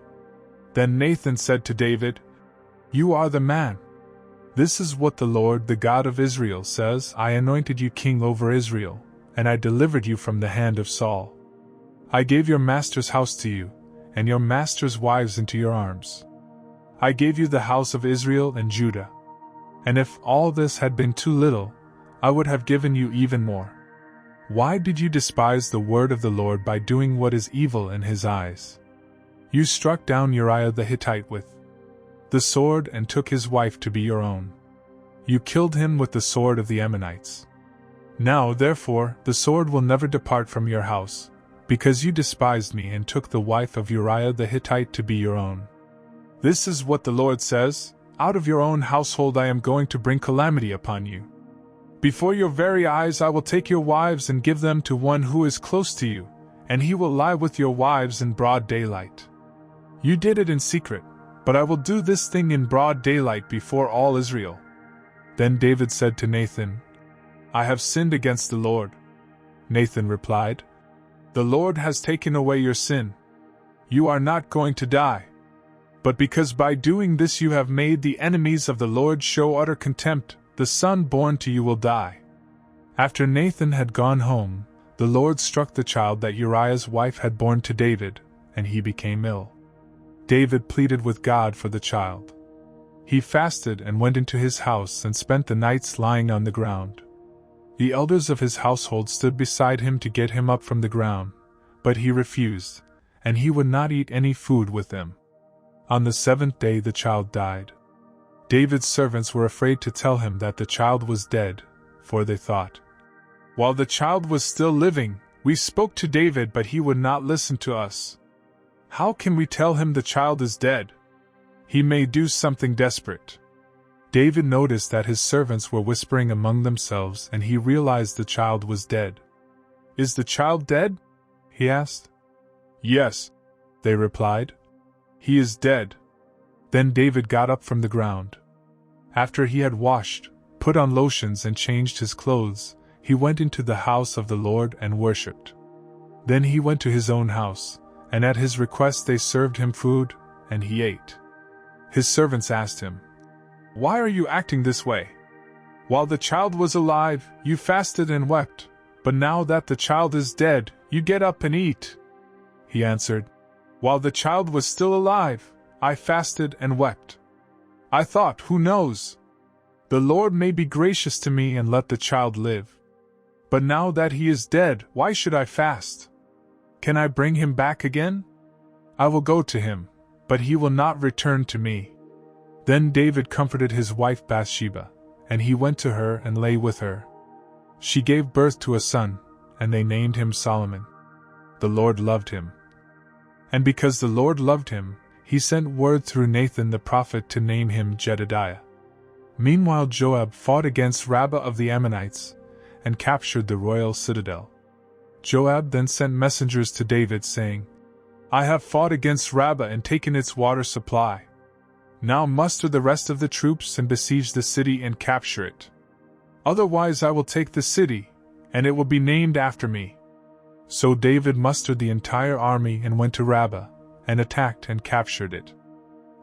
Then Nathan said to David, "You are the man. This is what the Lord, the God of Israel, says, I anointed you king over Israel, and I delivered you from the hand of Saul. I gave your master's house to you, and your master's wives into your arms. I gave you the house of Israel and Judah. And if all this had been too little, I would have given you even more. Why did you despise the word of the Lord by doing what is evil in his eyes? You struck down Uriah the Hittite with the sword and took his wife to be your own. You killed him with the sword of the Ammonites. Now, therefore, the sword will never depart from your house, because you despised me and took the wife of Uriah the Hittite to be your own. This is what the Lord says, out of your own household I am going to bring calamity upon you. Before your very eyes I will take your wives and give them to one who is close to you, and he will lie with your wives in broad daylight. You did it in secret, but I will do this thing in broad daylight before all Israel." Then David said to Nathan, "I have sinned against the Lord." Nathan replied, "The Lord has taken away your sin. You are not going to die. But because by doing this you have made the enemies of the Lord show utter contempt, the son born to you will die." After Nathan had gone home, the Lord struck the child that Uriah's wife had borne to David, and he became ill. David pleaded with God for the child. He fasted and went into his house and spent the nights lying on the ground. The elders of his household stood beside him to get him up from the ground, but he refused, and he would not eat any food with them. On the 7th day the child died. David's servants were afraid to tell him that the child was dead, for they thought, "While the child was still living, we spoke to David, but he would not listen to us. How can we tell him the child is dead? He may do something desperate." David noticed that his servants were whispering among themselves, and he realized the child was dead. "Is the child dead?" he asked. "Yes," they replied. "He is dead." Then David got up from the ground. After he had washed, put on lotions and changed his clothes, he went into the house of the Lord and worshipped. Then he went to his own house, and at his request they served him food, and he ate. His servants asked him, "Why are you acting this way? While the child was alive, you fasted and wept, but now that the child is dead, you get up and eat." He answered, "While the child was still alive, I fasted and wept. I thought, who knows? The Lord may be gracious to me and let the child live. But now that he is dead, why should I fast? Can I bring him back again? I will go to him, but he will not return to me." Then David comforted his wife Bathsheba, and he went to her and lay with her. She gave birth to a son, and they named him Solomon. The Lord loved him. And because the Lord loved him, he sent word through Nathan the prophet to name him Jedediah. Meanwhile Joab fought against Rabbah of the Ammonites, and captured the royal citadel. Joab then sent messengers to David saying, I have fought against Rabbah and taken its water supply. Now muster the rest of the troops and besiege the city and capture it. Otherwise I will take the city, and it will be named after me. So David mustered the entire army and went to Rabbah, and attacked and captured it.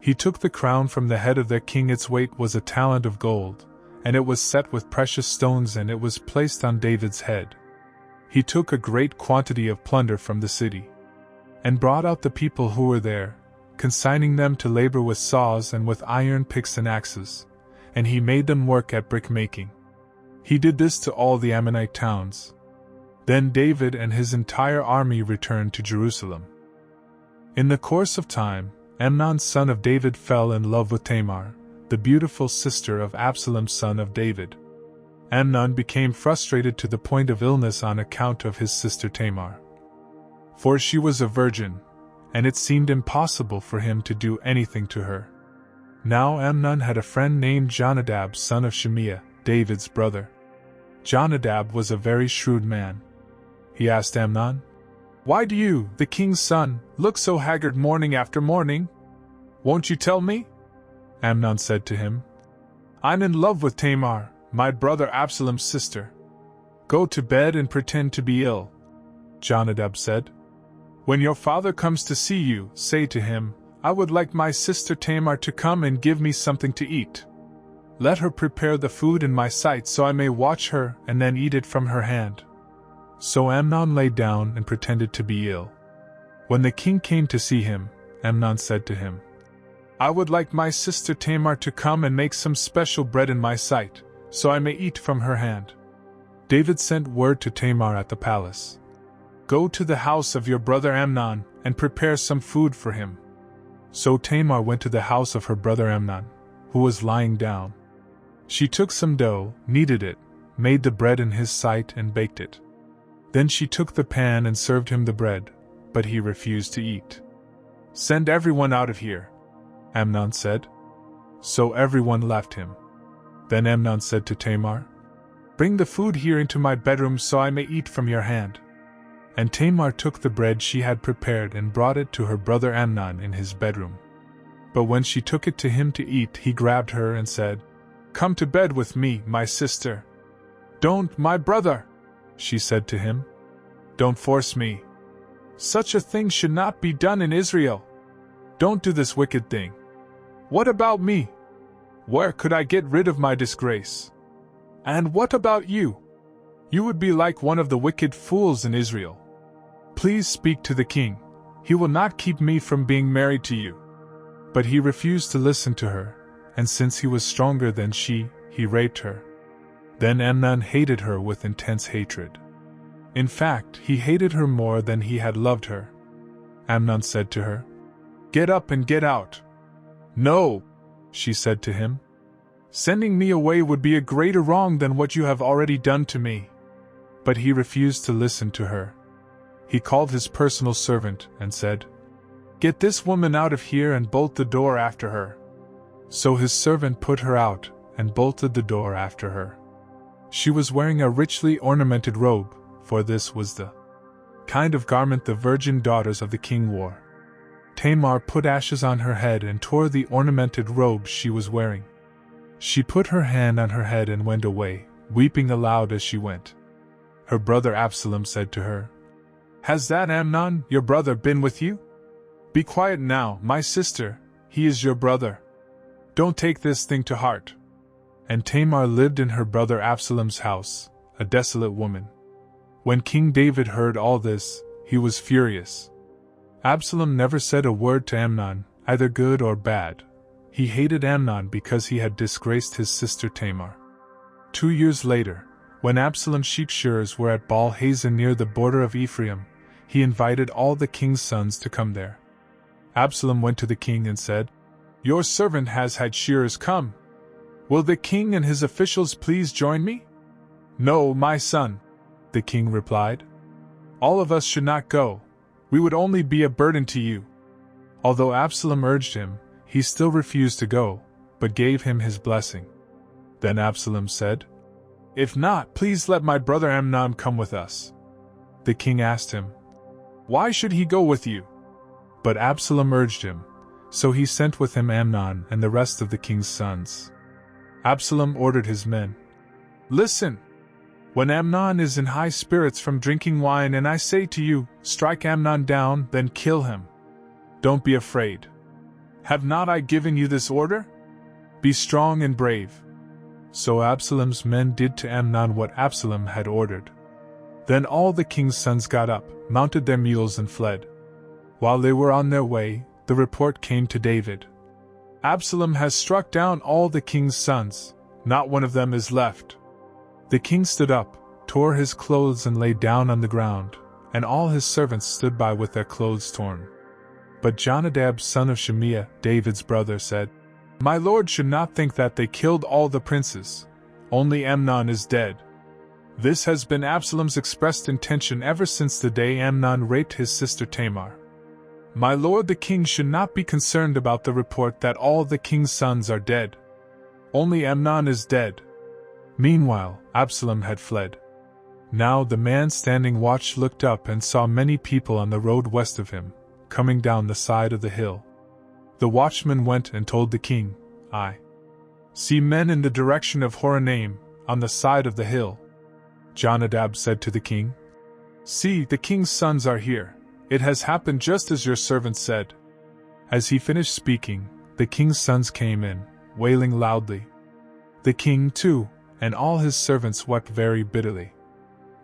He took the crown from the head of their king. Its weight was a talent of gold, and it was set with precious stones, and it was placed on David's head. He took a great quantity of plunder from the city, and brought out the people who were there, consigning them to labor with saws and with iron picks and axes, and he made them work at brick-making. He did this to all the Ammonite towns. Then David and his entire army returned to Jerusalem. In the course of time, Amnon son of David fell in love with Tamar, the beautiful sister of Absalom son of David. Amnon became frustrated to the point of illness on account of his sister Tamar. For she was a virgin, and it seemed impossible for him to do anything to her. Now Amnon had a friend named Jonadab son of Shimeah, David's brother. Jonadab was a very shrewd man. He asked Amnon, Why do you, the king's son, look so haggard morning after morning? Won't you tell me? Amnon said to him, I'm in love with Tamar, my brother Absalom's sister. Go to bed and pretend to be ill. Jonadab said, When your father comes to see you, say to him, I would like my sister Tamar to come and give me something to eat. Let her prepare the food in my sight so I may watch her and then eat it from her hand. So Amnon lay down and pretended to be ill. When the king came to see him, Amnon said to him, I would like my sister Tamar to come and make some special bread in my sight, so I may eat from her hand. David sent word to Tamar at the palace, Go to the house of your brother Amnon and prepare some food for him. So Tamar went to the house of her brother Amnon, who was lying down. She took some dough, kneaded it, made the bread in his sight and baked it. Then she took the pan and served him the bread, but he refused to eat. Send everyone out of here, Amnon said. So everyone left him. Then Amnon said to Tamar, Bring the food here into my bedroom so I may eat from your hand. And Tamar took the bread she had prepared and brought it to her brother Amnon in his bedroom. But when she took it to him to eat, he grabbed her and said, Come to bed with me, my sister. Don't, my brother, she said to him. Don't force me. Such a thing should not be done in Israel. Don't do this wicked thing. What about me? Where could I get rid of my disgrace? And what about you? You would be like one of the wicked fools in Israel. Please speak to the king. He will not keep me from being married to you. But he refused to listen to her, and since he was stronger than she, he raped her. Then Amnon hated her with intense hatred. In fact, he hated her more than he had loved her. Amnon said to her, Get up and get out. No, she said to him. Sending me away would be a greater wrong than what you have already done to me. But he refused to listen to her. He called his personal servant and said, Get this woman out of here and bolt the door after her. So his servant put her out and bolted the door after her. She was wearing a richly ornamented robe, for this was the kind of garment the virgin daughters of the king wore. Tamar put ashes on her head and tore the ornamented robe she was wearing. She put her hand on her head and went away, weeping aloud as she went. Her brother Absalom said to her, Has that Amnon, your brother, been with you? Be quiet now, my sister, he is your brother. Don't take this thing to heart. And Tamar lived in her brother Absalom's house, a desolate woman. When King David heard all this, he was furious. Absalom never said a word to Amnon, either good or bad. He hated Amnon because he had disgraced his sister Tamar. 2 years later, when Absalom's sheep shearers were at Baal Hazan near the border of Ephraim, he invited all the king's sons to come there. Absalom went to the king and said, Your servant has had shearers come. Will the king and his officials please join me? No, my son, the king replied. All of us should not go. We would only be a burden to you. Although Absalom urged him, he still refused to go, but gave him his blessing. Then Absalom said, If not, please let my brother Amnon come with us. The king asked him, "Why should he go with you?" But Absalom urged him, so he sent with him Amnon and the rest of the king's sons. Absalom ordered his men, "Listen! When Amnon is in high spirits from drinking wine and I say to you, 'Strike Amnon down,' then kill him. Don't be afraid. Have not I given you this order? Be strong and brave." So Absalom's men did to Amnon what Absalom had ordered. Then all the king's sons got up, mounted their mules and fled. While they were on their way, the report came to David, "Absalom has struck down all the king's sons, not one of them is left." The king stood up, tore his clothes and lay down on the ground, and all his servants stood by with their clothes torn. But Jonadab son of Shimea, David's brother, said, "My lord should not think that they killed all the princes. Only Amnon is dead. This has been Absalom's expressed intention ever since the day Amnon raped his sister Tamar. My lord the king should not be concerned about the report that all the king's sons are dead. Only Amnon is dead." Meanwhile, Absalom had fled. Now the man standing watch looked up and saw many people on the road west of him, coming down the side of the hill. The watchman went and told the king, "I see men in the direction of Horonaim, on the side of the hill." Jonadab said to the king, "See, the king's sons are here. It has happened just as your servant said." As he finished speaking, the king's sons came in, wailing loudly. The king, too, and all his servants wept very bitterly.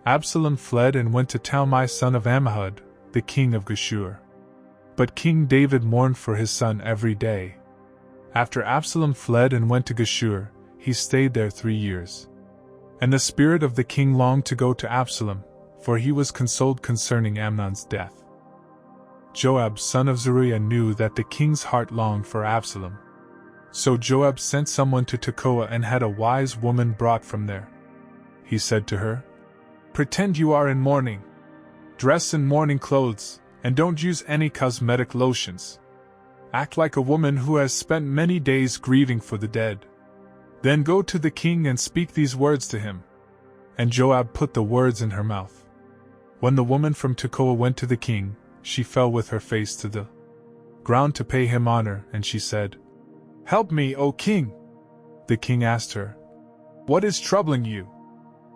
Absalom fled and went to Talmai son of Ammihud, the king of Geshur. But King David mourned for his son every day. After Absalom fled and went to Geshur, he stayed there 3 years. And the spirit of the king longed to go to Absalom, for he was consoled concerning Amnon's death. Joab son of Zeruiah knew that the king's heart longed for Absalom. So Joab sent someone to Tekoa and had a wise woman brought from there. He said to her, "Pretend you are in mourning. Dress in mourning clothes, and don't use any cosmetic lotions. Act like a woman who has spent many days grieving for the dead. Then go to the king and speak these words to him." And Joab put the words in her mouth. When the woman from Tekoa went to the king, she fell with her face to the ground to pay him honor, and she said, "Help me, O king." The king asked her, "What is troubling you?"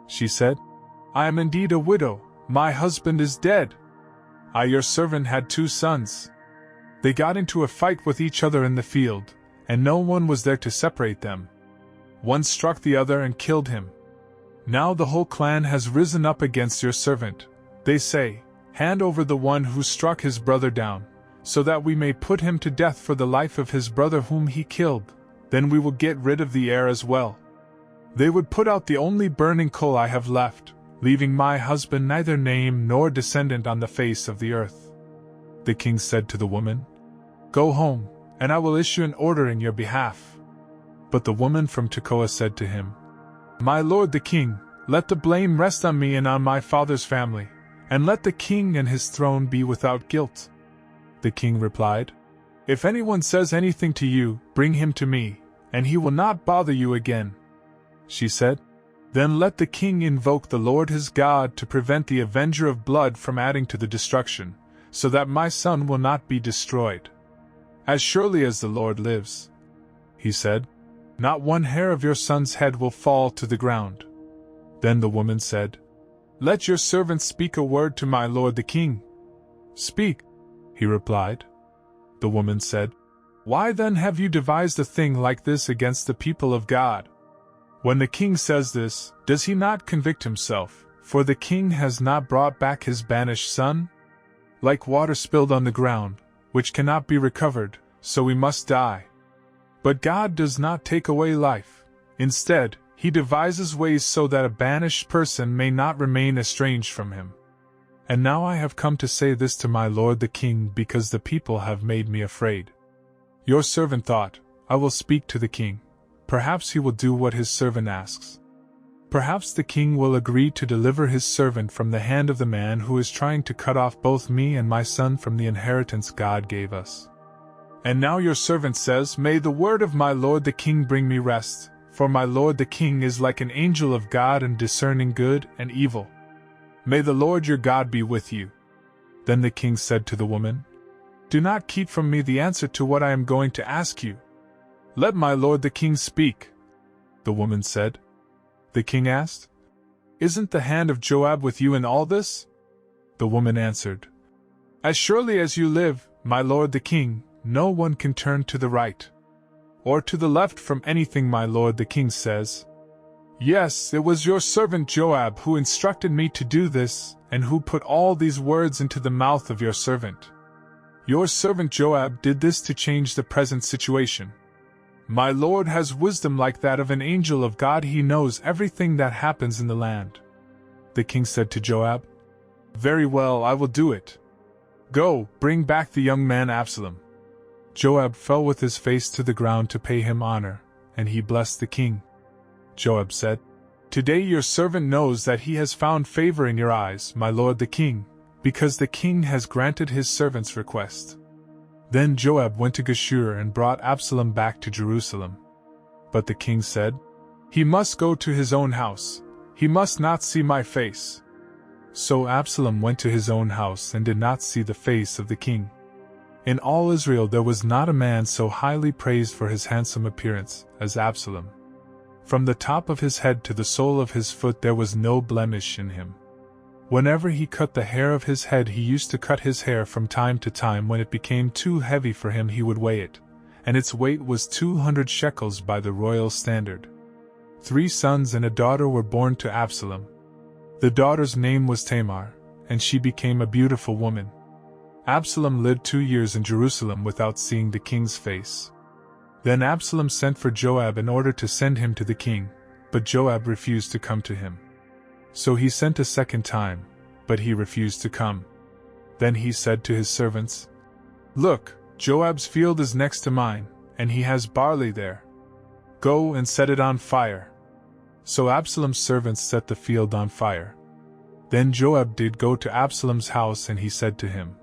She said, "I am indeed a widow, my husband is dead. I, your servant, had 2 sons. They got into a fight with each other in the field, and no one was there to separate them. One struck the other and killed him. Now the whole clan has risen up against your servant. They say, 'Hand over the one who struck his brother down, so that we may put him to death for the life of his brother whom he killed, then we will get rid of the heir as well.' They would put out the only burning coal I have left, leaving my husband neither name nor descendant on the face of the earth." The king said to the woman, "Go home, and I will issue an order in your behalf." But the woman from Tekoa said to him, "My lord the king, let the blame rest on me and on my father's family, and let the king and his throne be without guilt." The king replied, "If anyone says anything to you, bring him to me, and he will not bother you again." She said, "Then let the king invoke the Lord his God to prevent the avenger of blood from adding to the destruction, so that my son will not be destroyed. As surely as the Lord lives," he said, "not one hair of your son's head will fall to the ground." Then the woman said, "Let your servant speak a word to my lord the king." "Speak," he replied. The woman said, "Why then have you devised a thing like this against the people of God? When the king says this, does he not convict himself, for the king has not brought back his banished son? Like water spilled on the ground, which cannot be recovered, so we must die. But God does not take away life. Instead, he devises ways so that a banished person may not remain estranged from him. And now I have come to say this to my lord the king because the people have made me afraid." Your servant thought, "I will speak to the king. Perhaps he will do what his servant asks. Perhaps the king will agree to deliver his servant from the hand of the man who is trying to cut off both me and my son from the inheritance God gave us. And now your servant says, 'May the word of my lord the king bring me rest, for my lord the king is like an angel of God and discerning good and evil.' May the Lord your God be with you." Then the king said to the woman, "Do not keep from me the answer to what I am going to ask you. Let my lord the king speak." The woman said. The king asked, "Isn't the hand of Joab with you in all this?" The woman answered, "As surely as you live, my lord the king, no one can turn to the right or to the left from anything my lord the king says. Yes, it was your servant Joab who instructed me to do this, and who put all these words into the mouth of your servant. Your servant Joab did this to change the present situation. My lord has wisdom like that of an angel of God. He knows everything that happens in the land." The king said to Joab, "Very well, I will do it. Go, bring back the young man Absalom." Joab fell with his face to the ground to pay him honor, and he blessed the king. Joab said, "Today your servant knows that he has found favor in your eyes, my lord the king, because the king has granted his servant's request." Then Joab went to Geshur and brought Absalom back to Jerusalem. But the king said, "He must go to his own house. He must not see my face." So Absalom went to his own house and did not see the face of the king. In all Israel there was not a man so highly praised for his handsome appearance as Absalom. From the top of his head to the sole of his foot there was no blemish in him. Whenever he cut the hair of his head, he used to cut his hair from time to time. When it became too heavy for him, he would weigh it, and its weight was 200 shekels by the royal standard. 3 sons and a daughter were born to Absalom. The daughter's name was Tamar, and she became a beautiful woman. Absalom lived 2 years in Jerusalem without seeing the king's face. Then Absalom sent for Joab in order to send him to the king, but Joab refused to come to him. So he sent a second time, but he refused to come. Then he said to his servants, "Look, Joab's field is next to mine, and he has barley there. Go and set it on fire." So Absalom's servants set the field on fire. Then Joab did go to Absalom's house, and he said to him,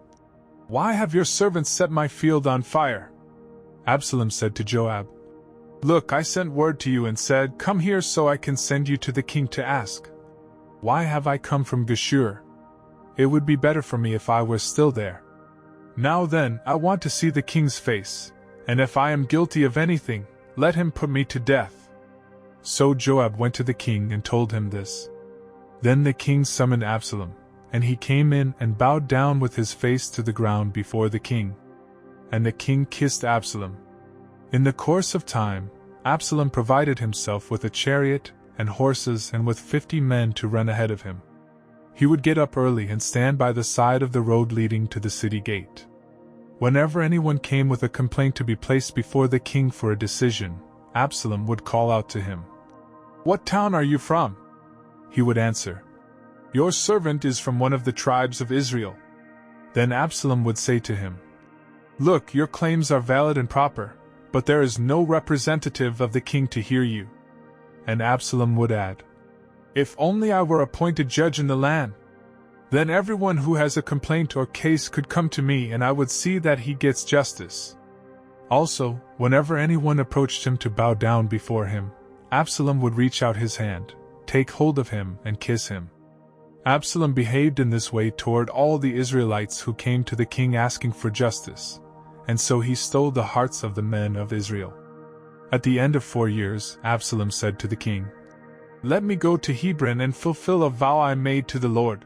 "Why have your servants set my field on fire?" Absalom said to Joab, "Look, I sent word to you and said, 'Come here so I can send you to the king to ask. Why have I come from Geshur? It would be better for me if I were still there. Now then, I want to see the king's face, and if I am guilty of anything, let him put me to death." So Joab went to the king and told him this. Then the king summoned Absalom, and he came in and bowed down with his face to the ground before the king. And the king kissed Absalom. In the course of time, Absalom provided himself with a chariot and horses and with 50 men to run ahead of him. He would get up early and stand by the side of the road leading to the city gate. Whenever anyone came with a complaint to be placed before the king for a decision, Absalom would call out to him, "What town are you from?" He would answer, "Your servant is from one of the tribes of Israel." Then Absalom would say to him, "Look, your claims are valid and proper, but there is no representative of the king to hear you." And Absalom would add, "If only I were appointed judge in the land! Then everyone who has a complaint or case could come to me, and I would see that he gets justice." Also, whenever anyone approached him to bow down before him, Absalom would reach out his hand, take hold of him, and kiss him. Absalom behaved in this way toward all the Israelites who came to the king asking for justice, and so he stole the hearts of the men of Israel. At the end of 4 years, Absalom said to the king, "Let me go to Hebron and fulfill a vow I made to the Lord.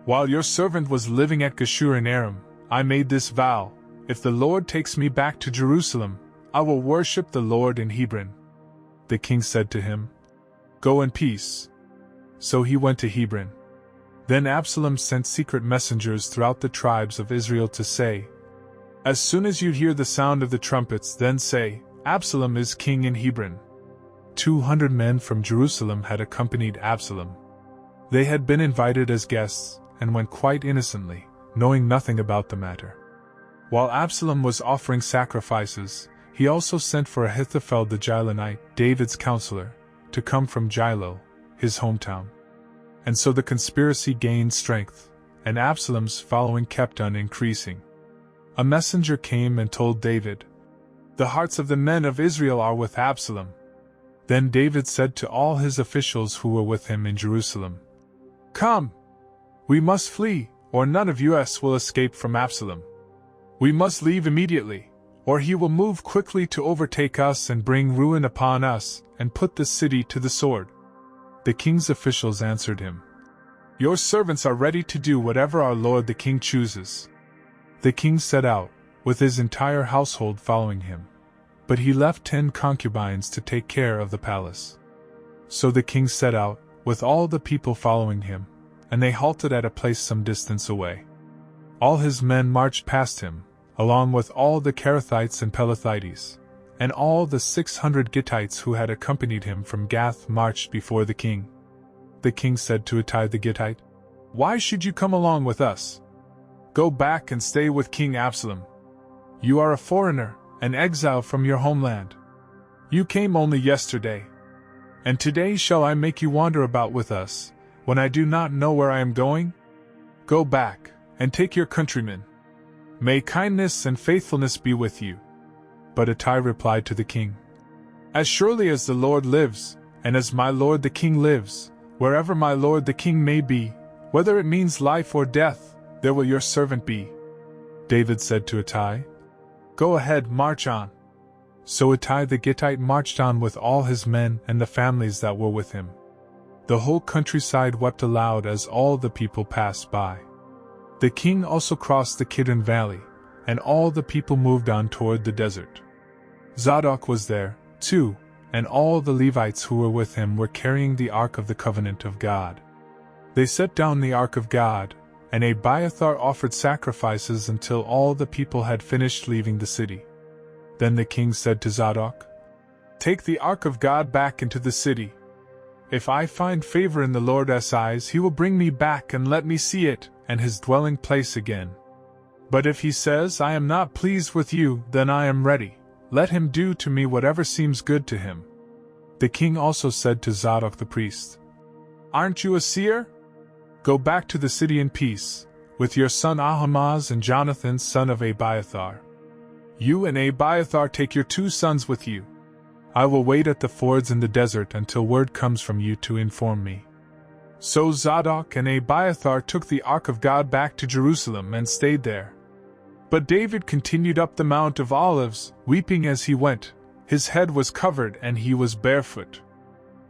While your servant was living at Geshur in Aram, I made this vow: if the Lord takes me back to Jerusalem, I will worship the Lord in Hebron." The king said to him, "Go in peace." So he went to Hebron. Then Absalom sent secret messengers throughout the tribes of Israel to say, "As soon as you hear the sound of the trumpets, then say, 'Absalom is king in Hebron.'" 200 men from Jerusalem had accompanied Absalom. They had been invited as guests, and went quite innocently, knowing nothing about the matter. While Absalom was offering sacrifices, he also sent for Ahithophel the Gilonite, David's counselor, to come from Gilo, his hometown. And so the conspiracy gained strength, and Absalom's following kept on increasing. A messenger came and told David, "The hearts of the men of Israel are with Absalom." Then David said to all his officials who were with him in Jerusalem, "Come, We must flee, or none of us will escape from Absalom. We must leave immediately, or he will move quickly to overtake us and bring ruin upon us, and put the city to the sword." The king's officials answered him, "Your servants are ready to do whatever our lord the king chooses." The king set out, with his entire household following him. But he left 10 concubines to take care of the palace. So the king set out, with all the people following him, and they halted at a place some distance away. All his men marched past him, along with all the Kerethites and Pelethites, and all the 600 Gittites who had accompanied him from Gath marched before the king. The king said to Ittai the Gittite, "Why should you come along with us? Go back and stay with King Absalom. You are a foreigner, an exile from your homeland. You came only yesterday. And today shall I make you wander about with us, when I do not know where I am going? Go back, and take your countrymen. May kindness and faithfulness be with you." But Ittai replied to the king, "As surely as the Lord lives, and as my lord the king lives, wherever my lord the king may be, whether it means life or death, there will your servant be." David said to Ittai, "Go ahead, march on." So Ittai the Gittite marched on with all his men and the families that were with him. The whole countryside wept aloud as all the people passed by. The king also crossed the Kidron Valley, and all the people moved on toward the desert. Zadok was there, too, and all the Levites who were with him were carrying the Ark of the Covenant of God. They set down the Ark of God, and Abiathar offered sacrifices until all the people had finished leaving the city. Then the king said to Zadok, "Take the Ark of God back into the city. If I find favor in the Lord's eyes, he will bring me back and let me see it, and his dwelling place again. But if he says, 'I am not pleased with you,' then I am ready. Let him do to me whatever seems good to him." The king also said to Zadok the priest, "Aren't you a seer? Go back to the city in peace, with your son Ahimaaz and Jonathan son of Abiathar. You and Abiathar take your 2 sons with you. I will wait at the fords in the desert until word comes from you to inform me." So Zadok and Abiathar took the Ark of God back to Jerusalem and stayed there. But David continued up the Mount of Olives, weeping as he went. His head was covered and he was barefoot.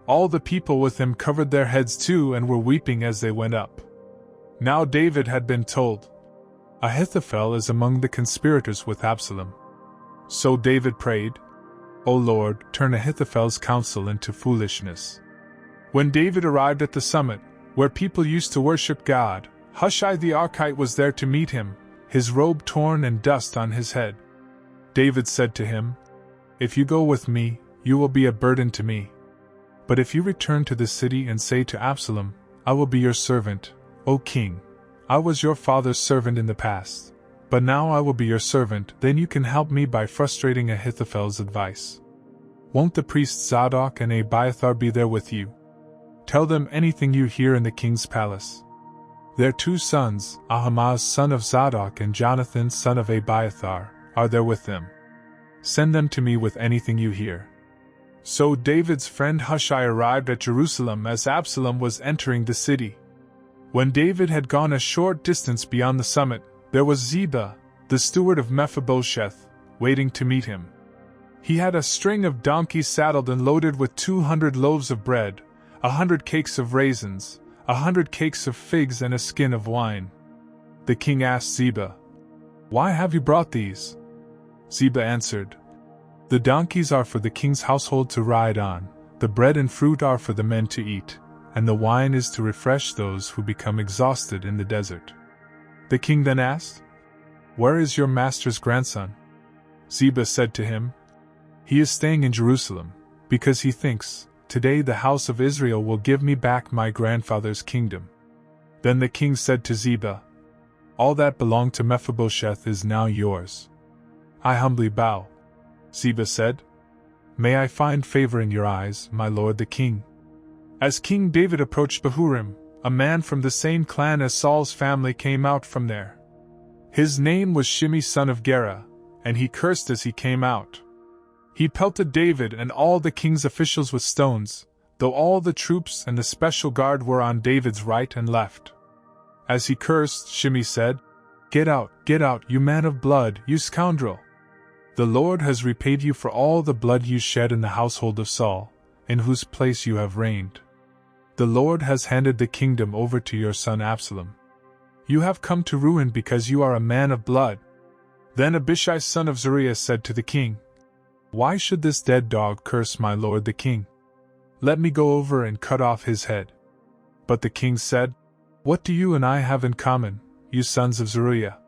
All the people with him covered their heads too and were weeping as they went up. Now David had been told, "Ahithophel is among the conspirators with Absalom." So David prayed, "O Lord, turn Ahithophel's counsel into foolishness." When David arrived at the summit, where people used to worship God, Hushai the Archite was there to meet him, his robe torn and dust on his head. David said to him, "If you go with me, you will be a burden to me. But if you return to the city and say to Absalom, 'I will be your servant, O king. I was your father's servant in the past, but now I will be your servant,' then you can help me by frustrating Ahithophel's advice. Won't the priests Zadok and Abiathar be there with you? Tell them anything you hear in the king's palace. Their 2 sons, Ahimaaz son of Zadok and Jonathan son of Abiathar, are there with them. Send them to me with anything you hear." So David's friend Hushai arrived at Jerusalem as Absalom was entering the city. When David had gone a short distance beyond the summit, there was Ziba, the steward of Mephibosheth, waiting to meet him. He had a string of donkeys saddled and loaded with 200 loaves of bread, 100 cakes of raisins, 100 cakes of figs and a skin of wine. The king asked Ziba, "Why have you brought these?" Ziba answered, "The donkeys are for the king's household to ride on, the bread and fruit are for the men to eat, and the wine is to refresh those who become exhausted in the desert." The king then asked, "Where is your master's grandson?" Ziba said to him, "He is staying in Jerusalem, because he thinks, 'Today the house of Israel will give me back my grandfather's kingdom.'" Then the king said to Ziba, "All that belonged to Mephibosheth is now yours." "I humbly bow," Ziba said. "May I find favor in your eyes, my lord the king." As King David approached Bahurim, a man from the same clan as Saul's family came out from there. His name was Shimei son of Gera, and he cursed as he came out. He pelted David and all the king's officials with stones, though all the troops and the special guard were on David's right and left. As he cursed, Shimei said, get out, you man of blood, you scoundrel! The Lord has repaid you for all the blood you shed in the household of Saul, in whose place you have reigned. The Lord has handed the kingdom over to your son Absalom. You have come to ruin because you are a man of blood. Then Abishai son of Zeruiah said to the king, why should this dead dog curse my lord the king? Let me go over and cut off his head. But the king said, what do you and I have in common, you sons of Zeruiah?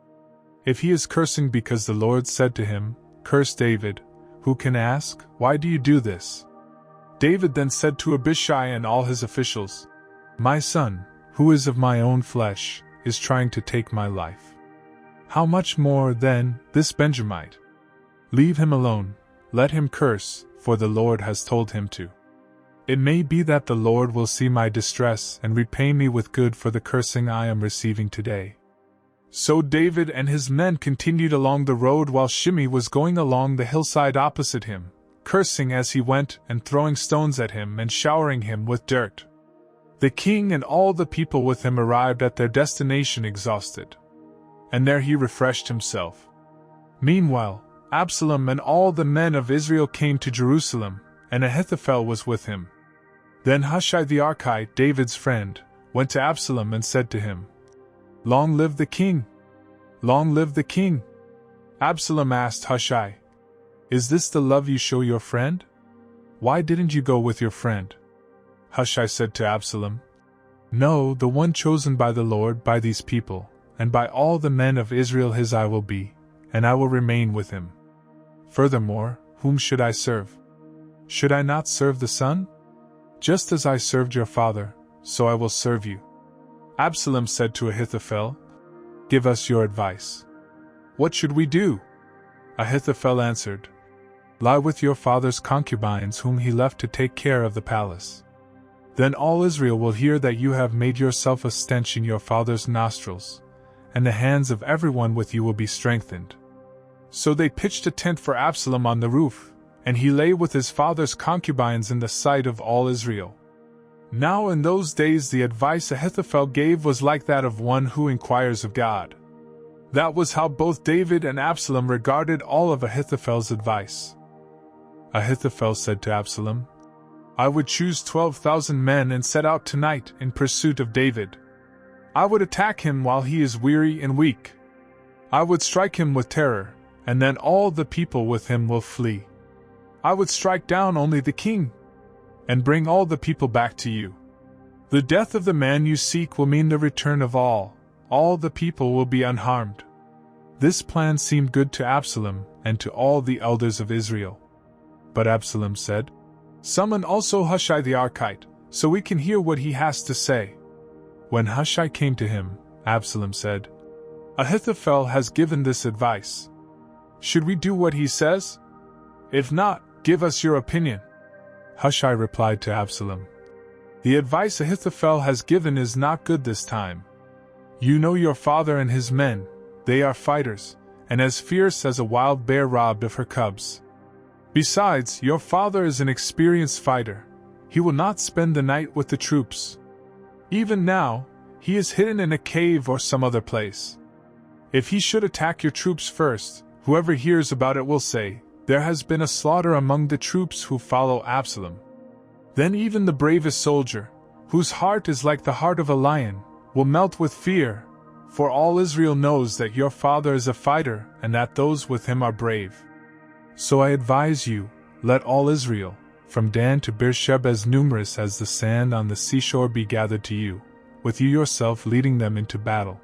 If he is cursing because the Lord said to him, curse David, who can ask, why do you do this? David then said to Abishai and all his officials, my son, who is of my own flesh, is trying to take my life. How much more, then, this Benjamite? Leave him alone, let him curse, for the Lord has told him to. It may be that the Lord will see my distress and repay me with good for the cursing I am receiving today. So David and his men continued along the road while Shimei was going along the hillside opposite him, cursing as he went and throwing stones at him and showering him with dirt. The king and all the people with him arrived at their destination exhausted. And there he refreshed himself. Meanwhile, Absalom and all the men of Israel came to Jerusalem, and Ahithophel was with him. Then Hushai the Archite, David's friend, went to Absalom and said to him, long live the king! Long live the king! Absalom asked Hushai, is this the love you show your friend? Why didn't you go with your friend? Hushai said to Absalom, no, the one chosen by the Lord by these people, and by all the men of Israel his I will be, and I will remain with him. Furthermore, whom should I serve? Should I not serve the son? Just as I served your father, so I will serve you. Absalom said to Ahithophel, give us your advice. What should we do? Ahithophel answered, lie with your father's concubines whom he left to take care of the palace. Then all Israel will hear that you have made yourself a stench in your father's nostrils, and the hands of everyone with you will be strengthened. So they pitched a tent for Absalom on the roof, and he lay with his father's concubines in the sight of all Israel. Now in those days the advice Ahithophel gave was like that of one who inquires of God. That was how both David and Absalom regarded all of Ahithophel's advice. Ahithophel said to Absalom, I would choose 12,000 men and set out tonight in pursuit of David. I would attack him while he is weary and weak. I would strike him with terror, and then all the people with him will flee. I would strike down only the king, and bring all the people back to you. The death of the man you seek will mean the return of all the people will be unharmed. This plan seemed good to Absalom and to all the elders of Israel. But Absalom said, summon also Hushai the Archite, so we can hear what he has to say. When Hushai came to him, Absalom said, Ahithophel has given this advice. Should we do what he says? If not, give us your opinion. Hushai replied to Absalom, the advice Ahithophel has given is not good this time. You know your father and his men, they are fighters, and as fierce as a wild bear robbed of her cubs. Besides, your father is an experienced fighter. He will not spend the night with the troops. Even now, he is hidden in a cave or some other place. If he should attack your troops first, whoever hears about it will say, there has been a slaughter among the troops who follow Absalom. Then even the bravest soldier, whose heart is like the heart of a lion, will melt with fear, for all Israel knows that your father is a fighter and that those with him are brave. So I advise you, let all Israel, from Dan to Beersheba as numerous as the sand on the seashore be gathered to you, with you yourself leading them into battle.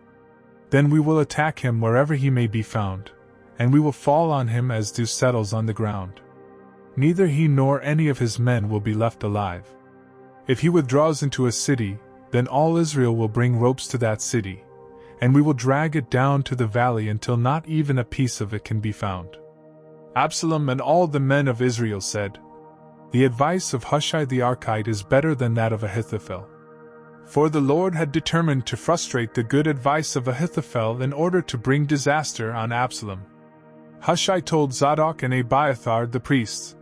Then we will attack him wherever he may be found, and we will fall on him as dew settles on the ground. Neither he nor any of his men will be left alive. If he withdraws into a city, then all Israel will bring ropes to that city, and we will drag it down to the valley until not even a piece of it can be found. Absalom and all the men of Israel said, the advice of Hushai the Archite is better than that of Ahithophel. For the Lord had determined to frustrate the good advice of Ahithophel in order to bring disaster on Absalom. Hushai told Zadok and Abiathar the priests,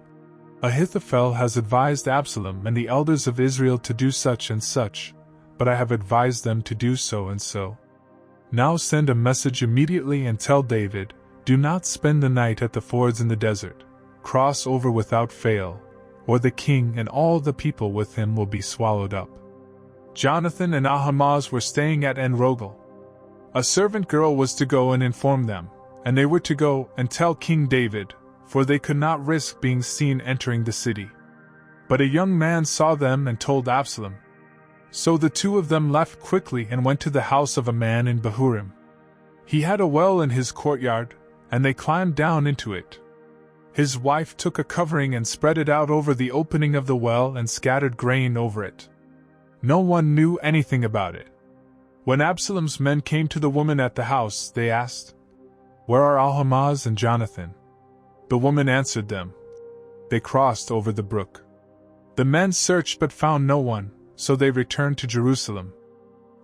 Ahithophel has advised Absalom and the elders of Israel to do such and such, but I have advised them to do so and so. Now send a message immediately and tell David, do not spend the night at the fords in the desert. Cross over without fail, or the king and all the people with him will be swallowed up." Jonathan and Ahimaaz were staying at En-Rogel. A servant girl was to go and inform them, and they were to go and tell King David, for they could not risk being seen entering the city. But a young man saw them and told Absalom. So the two of them left quickly and went to the house of a man in Bahurim. He had a well in his courtyard, and they climbed down into it. His wife took a covering and spread it out over the opening of the well and scattered grain over it. No one knew anything about it. When Absalom's men came to the woman at the house, they asked, "Where are Ahimaaz and Jonathan?" The woman answered them, "They crossed over the brook." The men searched but found no one, so they returned to Jerusalem.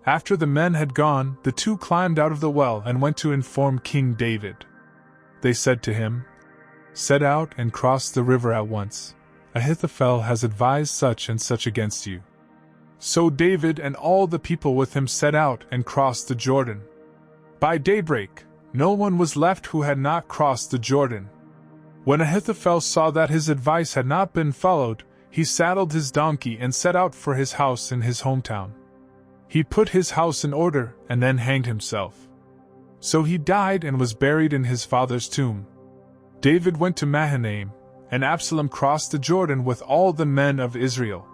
After the men had gone, the two climbed out of the well and went to inform King David. They said to him, "Set out and cross the river at once. Ahithophel has advised such and such against you." So David and all the people with him set out and crossed the Jordan. By daybreak, no one was left who had not crossed the Jordan. When Ahithophel saw that his advice had not been followed, he saddled his donkey and set out for his house in his hometown. He put his house in order and then hanged himself. So he died and was buried in his father's tomb. David went to Mahanaim, and Absalom crossed the Jordan with all the men of Israel.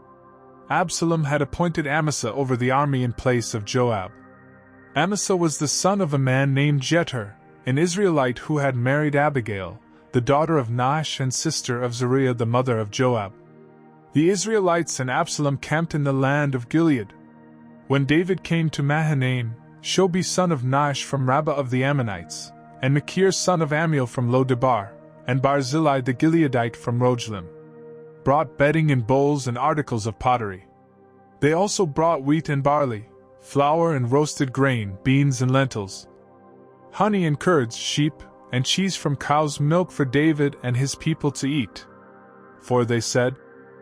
Absalom had appointed Amasa over the army in place of Joab. Amasa was the son of a man named Jeter, an Israelite who had married Abigail, the daughter of Nahash and sister of Zeruiah the mother of Joab. The Israelites and Absalom camped in the land of Gilead. When David came to Mahanaim, Shobi son of Nahash from Rabbah of the Ammonites, and Machir son of Amiel from Lo-debar, and Barzillai the Gileadite from Roglim, brought bedding and bowls and articles of pottery. They also brought wheat and barley, flour and roasted grain, beans and lentils, honey and curds, sheep, and cheese from cow's milk for David and his people to eat. For they said,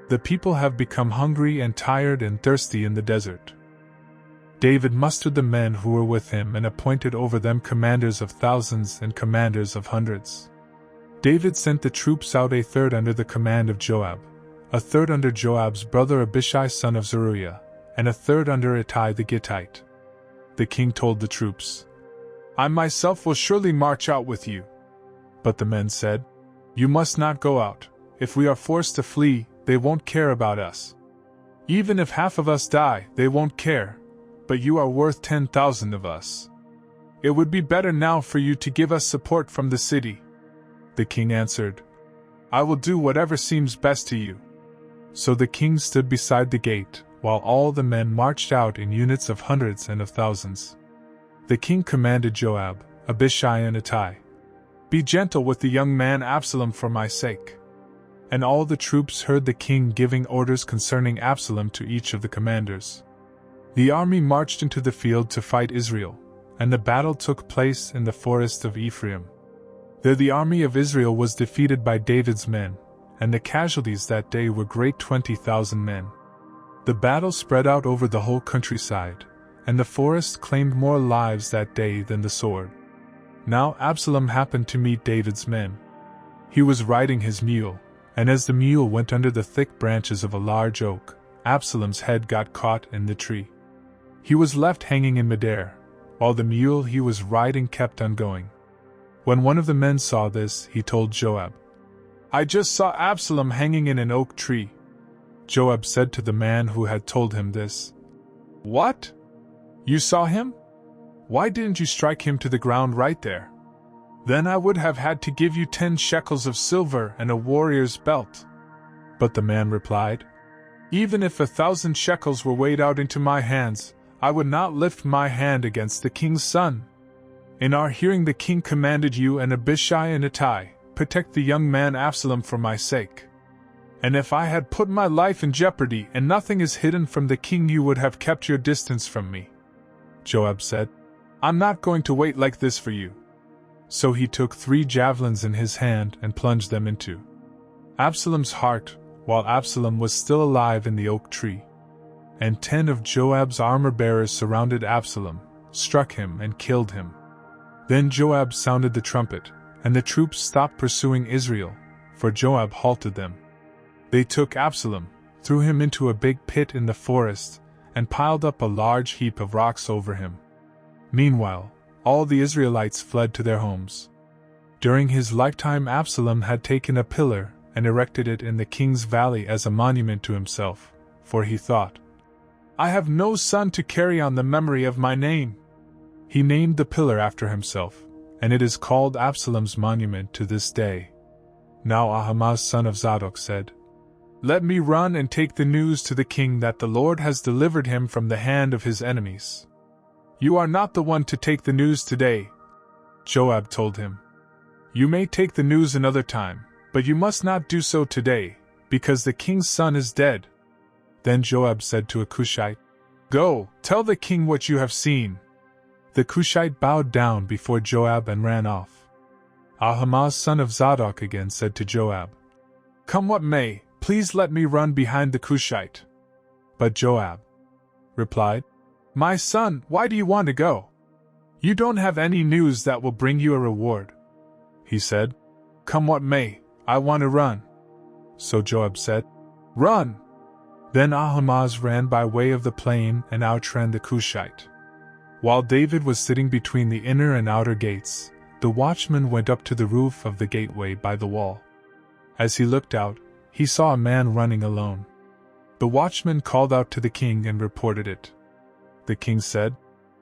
"The people have become hungry and tired and thirsty in the desert." David mustered the men who were with him and appointed over them commanders of thousands and commanders of hundreds. David sent the troops out, a third under the command of Joab, a third under Joab's brother Abishai son of Zeruiah, and a third under Ittai the Gittite. The king told the troops, "I myself will surely march out with you." But the men said, "You must not go out. If we are forced to flee, they won't care about us. Even if half of us die, they won't care, but you are worth 10,000 of us. It would be better now for you to give us support from the city." The king answered, "I will do whatever seems best to you." So the king stood beside the gate, while all the men marched out in units of hundreds and of thousands. The king commanded Joab, Abishai and Ittai, "Be gentle with the young man Absalom for my sake." And all the troops heard the king giving orders concerning Absalom to each of the commanders. The army marched into the field to fight Israel, and the battle took place in the forest of Ephraim. There the army of Israel was defeated by David's men, and the casualties that day were great 20,000 men. The battle spread out over the whole countryside, and the forest claimed more lives that day than the sword. Now Absalom happened to meet David's men. He was riding his mule, and as the mule went under the thick branches of a large oak, Absalom's head got caught in the tree. He was left hanging in midair, while the mule he was riding kept on going. When one of the men saw this, he told Joab, "I just saw Absalom hanging in an oak tree." Joab said to the man who had told him this, "What? You saw him? Why didn't you strike him to the ground right there? Then I would have had to give you 10 shekels of silver and a warrior's belt." But the man replied, "Even if 1,000 shekels were weighed out into my hands, I would not lift my hand against the king's son. In our hearing the king commanded you and Abishai and Ittai, protect the young man Absalom for my sake. And if I had put my life in jeopardy and nothing is hidden from the king, you would have kept your distance from me." Joab said, "I'm not going to wait like this for you." So he took 3 javelins in his hand and plunged them into Absalom's heart, while Absalom was still alive in the oak tree. and 10 of Joab's armor-bearers surrounded Absalom, struck him and killed him. Then Joab sounded the trumpet, and the troops stopped pursuing Israel, for Joab halted them. They took Absalom, threw him into a big pit in the forest, and piled up a large heap of rocks over him. Meanwhile, all the Israelites fled to their homes. During his lifetime, Absalom had taken a pillar and erected it in the king's valley as a monument to himself, for he thought, "I have no son to carry on the memory of my name." He named the pillar after himself, and it is called Absalom's monument to this day. Now Ahimaaz son of Zadok said, "Let me run and take the news to the king that the Lord has delivered him from the hand of his enemies." "You are not the one to take the news today," Joab told him. "You may take the news another time, but you must not do so today, because the king's son is dead." Then Joab said to a Cushite, "Go, tell the king what you have seen." The Cushite bowed down before Joab and ran off. Ahimaaz son of Zadok again said to Joab, "Come what may, please let me run behind the Cushite." But Joab replied, "My son, why do you want to go? You don't have any news that will bring you a reward." He said, "Come what may, I want to run." So Joab said, "Run!" Then Ahimaaz ran by way of the plain and outran the Cushite. While David was sitting between the inner and outer gates, the watchman went up to the roof of the gateway by the wall. As he looked out, he saw a man running alone. The watchman called out to the king and reported it. The king said,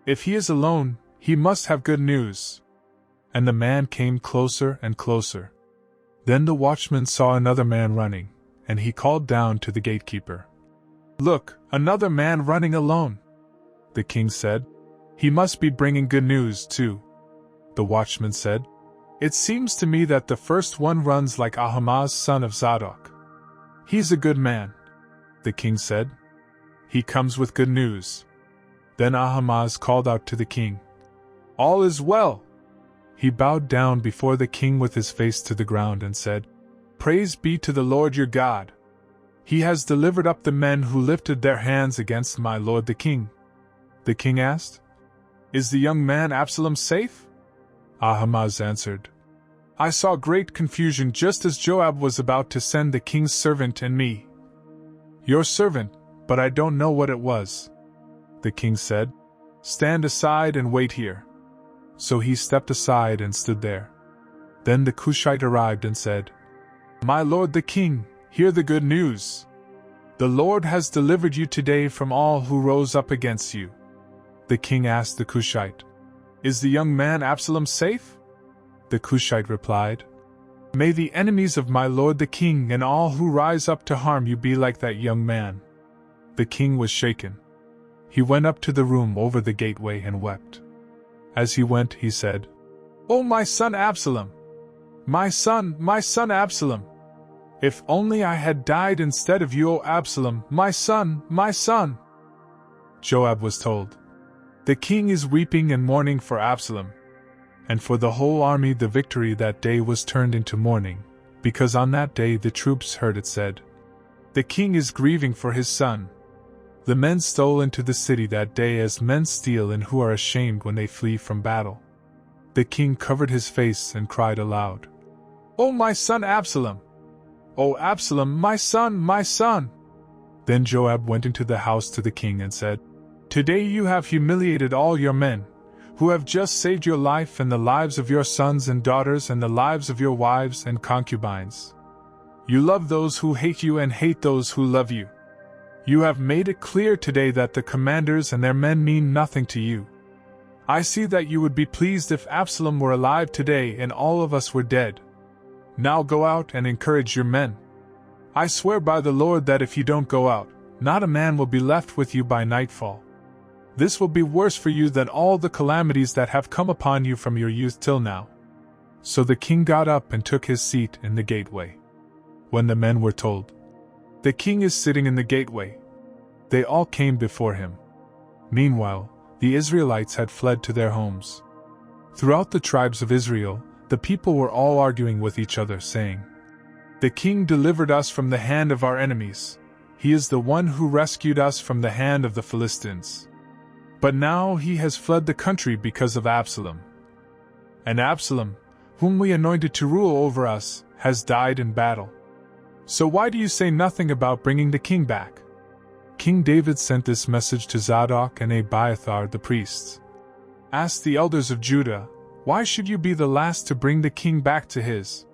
"If he is alone, he must have good news." And the man came closer and closer. Then the watchman saw another man running, and he called down to the gatekeeper, "Look, another man running alone." The king said, "He must be bringing good news too." The watchman said, "It seems to me that the first one runs like Ahimaaz son of Zadok. He's a good man." The king said, "He comes with good news." Then Ahimaaz called out to the king, "All is well." He bowed down before the king with his face to the ground and said, "Praise be to the Lord your God. He has delivered up the men who lifted their hands against my lord the king." The king asked, "Is the young man Absalom safe?" Ahimaaz answered, "I saw great confusion just as Joab was about to send the king's servant and me." "Your servant, but I don't know what it was." The king said, "Stand aside and wait here." So he stepped aside and stood there. Then the Cushite arrived and said, "My lord the king, hear the good news. The Lord has delivered you today from all who rose up against you." The king asked the Cushite, "Is the young man Absalom safe?" The Cushite replied, "May the enemies of my lord the king and all who rise up to harm you be like that young man." The king was shaken. He went up to the room over the gateway and wept. As he went, he said, "Oh, my son Absalom! My son Absalom! If only I had died instead of you, O Absalom, my son, my son!" Joab was told, "The king is weeping and mourning for Absalom." And for the whole army the victory that day was turned into mourning, because on that day the troops heard it said, "The king is grieving for his son." The men stole into the city that day as men steal and who are ashamed when they flee from battle. The king covered his face and cried aloud, "Oh, my son Absalom! Oh, Absalom, my son, my son!" Then Joab went into the house to the king and said, "Today you have humiliated all your men, who have just saved your life and the lives of your sons and daughters and the lives of your wives and concubines. You love those who hate you and hate those who love you. You have made it clear today that the commanders and their men mean nothing to you. I see that you would be pleased if Absalom were alive today and all of us were dead. Now go out and encourage your men. I swear by the Lord that if you don't go out, not a man will be left with you by nightfall. This will be worse for you than all the calamities that have come upon you from your youth till now." So the king got up and took his seat in the gateway. When the men were told, "The king is sitting in the gateway," they all came before him. Meanwhile, the Israelites had fled to their homes. Throughout the tribes of Israel, the people were all arguing with each other, saying, "The king delivered us from the hand of our enemies. He is the one who rescued us from the hand of the Philistines. But now he has fled the country because of Absalom. And Absalom, whom we anointed to rule over us, has died in battle. So why do you say nothing about bringing the king back?" King David sent this message to Zadok and Abiathar the priests. "Ask the elders of Judah, why should you be the last to bring the king back to his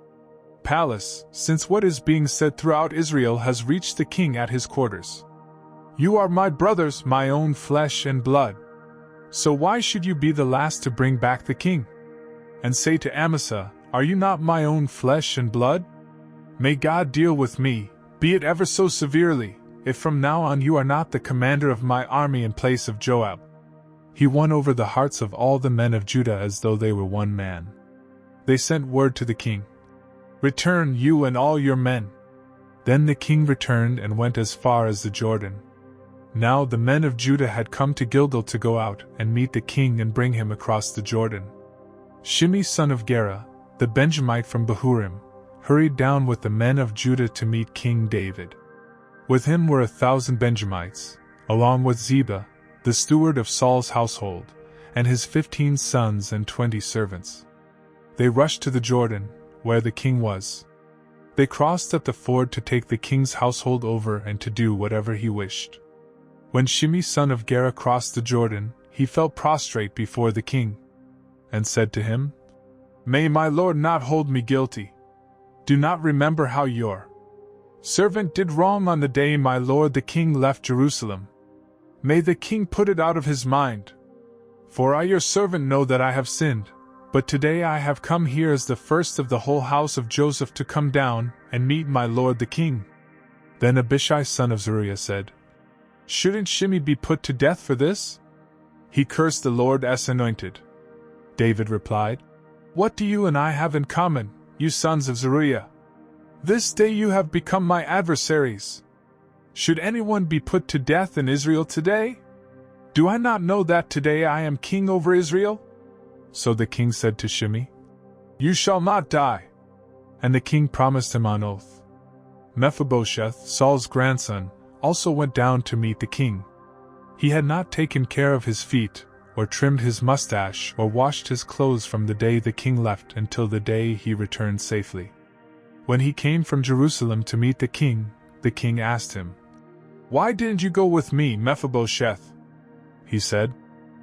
palace, since what is being said throughout Israel has reached the king at his quarters? You are my brothers, my own flesh and blood. So why should you be the last to bring back the king? And say to Amasa, are you not my own flesh and blood? May God deal with me, be it ever so severely, if from now on you are not the commander of my army in place of Joab." He won over the hearts of all the men of Judah as though they were one man. They sent word to the king, "Return, you and all your men." Then the king returned and went as far as the Jordan. Now the men of Judah had come to Gilgal to go out and meet the king and bring him across the Jordan. Shimei son of Gera, the Benjamite from Bahurim, hurried down with the men of Judah to meet King David. With him were 1,000 Benjamites, along with Ziba, the steward of Saul's household, and his 15 sons and 20 servants. They rushed to the Jordan, where the king was. They crossed at the ford to take the king's household over and to do whatever he wished. When Shimei son of Gera crossed the Jordan, he fell prostrate before the king, and said to him, "May my lord not hold me guilty. Do not remember how your servant did wrong on the day my lord the king left Jerusalem. May the king put it out of his mind. For I your servant know that I have sinned, but today I have come here as the first of the whole house of Joseph to come down and meet my lord the king." Then Abishai son of Zeruiah said, "Shouldn't Shimei be put to death for this? He cursed the Lord's anointed." David replied, "What do you and I have in common, you sons of Zeruiah? This day you have become my adversaries. Should anyone be put to death in Israel today? Do I not know that today I am king over Israel?" So the king said to Shimei, "You shall not die." And the king promised him on oath. Mephibosheth, Saul's grandson, also went down to meet the king. He had not taken care of his feet, or trimmed his mustache, or washed his clothes from the day the king left until the day he returned safely. When he came from Jerusalem to meet the king asked him, "Why didn't you go with me, Mephibosheth?" He said,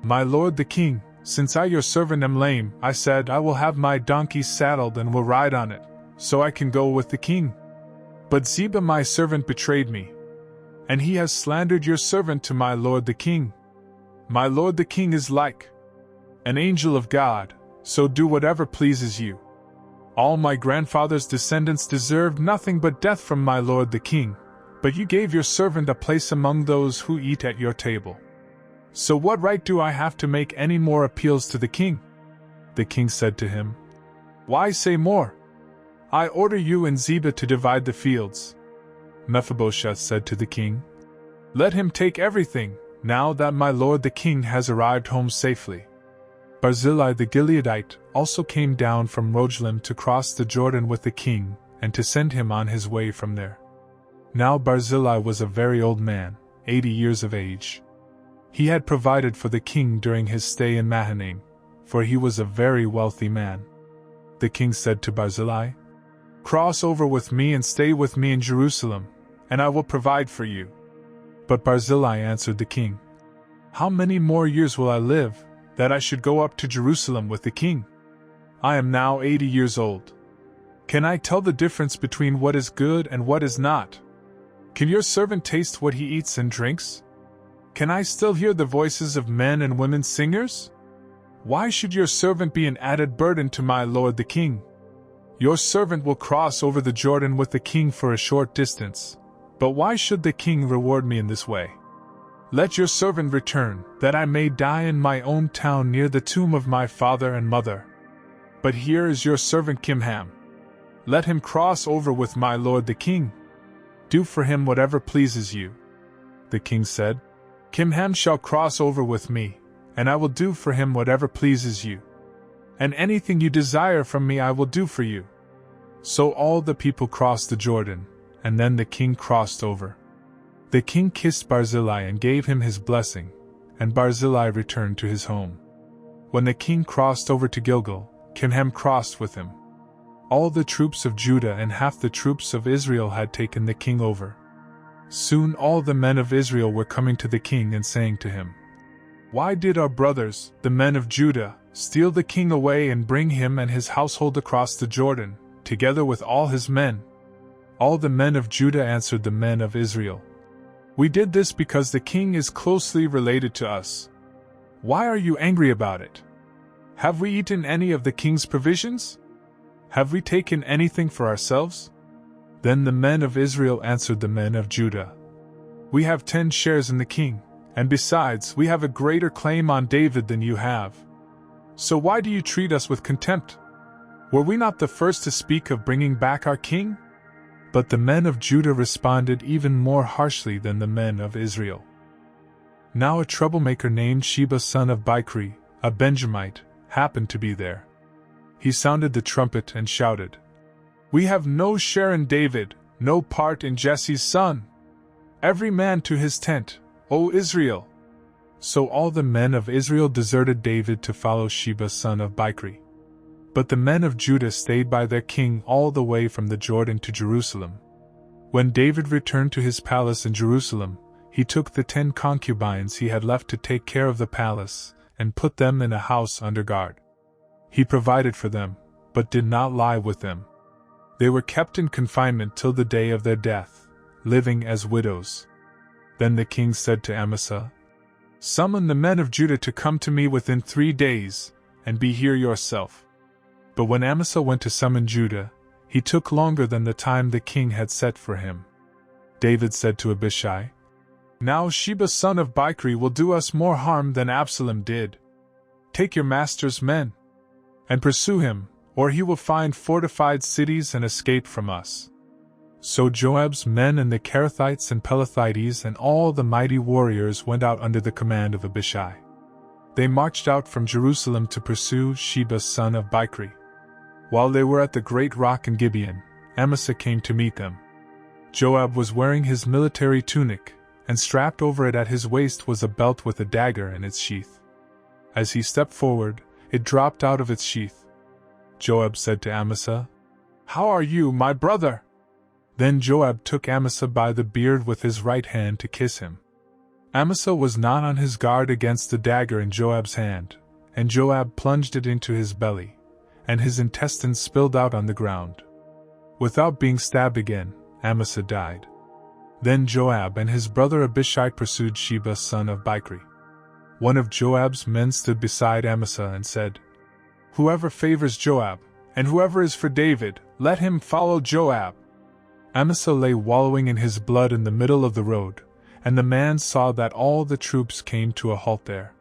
"My lord the king, since I your servant am lame, I said I will have my donkey saddled and will ride on it, so I can go with the king. But Ziba my servant betrayed me, and he has slandered your servant to my lord the king. My lord the king is like an angel of God, so do whatever pleases you. All my grandfather's descendants deserved nothing but death from my lord the king, but you gave your servant a place among those who eat at your table. So what right do I have to make any more appeals to the king?" The king said to him, "Why say more? I order you and Ziba to divide the fields." Mephibosheth said to the king, "Let him take everything, now that my lord the king has arrived home safely." Barzillai the Gileadite also came down from Rogelim to cross the Jordan with the king, and to send him on his way from there. Now Barzillai was a very old man, 80 years of age. He had provided for the king during his stay in Mahanaim, for he was a very wealthy man. The king said to Barzillai, "Cross over with me and stay with me in Jerusalem, and I will provide for you." But Barzillai answered the king, "How many more years will I live, that I should go up to Jerusalem with the king? I am now 80 years old. Can I tell the difference between what is good and what is not? Can your servant taste what he eats and drinks? Can I still hear the voices of men and women singers? Why should your servant be an added burden to my lord the king? Your servant will cross over the Jordan with the king for a short distance, but why should the king reward me in this way? Let your servant return, that I may die in my own town near the tomb of my father and mother. But here is your servant Kimham. Let him cross over with my lord the king. Do for him whatever pleases you." The king said, "Kimham shall cross over with me, and I will do for him whatever pleases you. And anything you desire from me I will do for you." So all the people crossed the Jordan, and then the king crossed over. The king kissed Barzillai and gave him his blessing, and Barzillai returned to his home. When the king crossed over to Gilgal, Kimham crossed with him. All the troops of Judah and half the troops of Israel had taken the king over. Soon all the men of Israel were coming to the king and saying to him, "Why did our brothers, the men of Judah, steal the king away and bring him and his household across the Jordan, together with all his men?" All the men of Judah answered the men of Israel, "We did this because the king is closely related to us. Why are you angry about it? Have we eaten any of the king's provisions? Have we taken anything for ourselves?" Then the men of Israel answered the men of Judah, "We have 10 shares in the king, and besides, we have a greater claim on David than you have. So why do you treat us with contempt? Were we not the first to speak of bringing back our king?" But the men of Judah responded even more harshly than the men of Israel. Now a troublemaker named Sheba son of Bichri, a Benjamite, happened to be there. He sounded the trumpet and shouted, "We have no share in David, no part in Jesse's son. Every man to his tent, O Israel!" So all the men of Israel deserted David to follow Sheba son of Bichri. But the men of Judah stayed by their king all the way from the Jordan to Jerusalem. When David returned to his palace in Jerusalem, he took the 10 concubines he had left to take care of the palace, and put them in a house under guard. He provided for them, but did not lie with them. They were kept in confinement till the day of their death, living as widows. Then the king said to Amasa, "Summon the men of Judah to come to me within 3 days, and be here yourself." But when Amasa went to summon Judah, he took longer than the time the king had set for him. David said to Abishai, "Now Sheba son of Bichri will do us more harm than Absalom did. Take your master's men and pursue him, or he will find fortified cities and escape from us." So Joab's men and the Kerethites and Pelethites and all the mighty warriors went out under the command of Abishai. They marched out from Jerusalem to pursue Sheba son of Bichri. While they were at the great rock in Gibeon, Amasa came to meet them. Joab was wearing his military tunic, and strapped over it at his waist was a belt with a dagger in its sheath. As he stepped forward, it dropped out of its sheath. Joab said to Amasa, "How are you, my brother?" Then Joab took Amasa by the beard with his right hand to kiss him. Amasa was not on his guard against the dagger in Joab's hand, and Joab plunged it into his belly, and his intestines spilled out on the ground. Without being stabbed again, Amasa died. Then Joab and his brother Abishai pursued Sheba son of Bichri. One of Joab's men stood beside Amasa and said, "Whoever favors Joab, and whoever is for David, let him follow Joab." Amasa lay wallowing in his blood in the middle of the road, and the man saw that all the troops came to a halt there.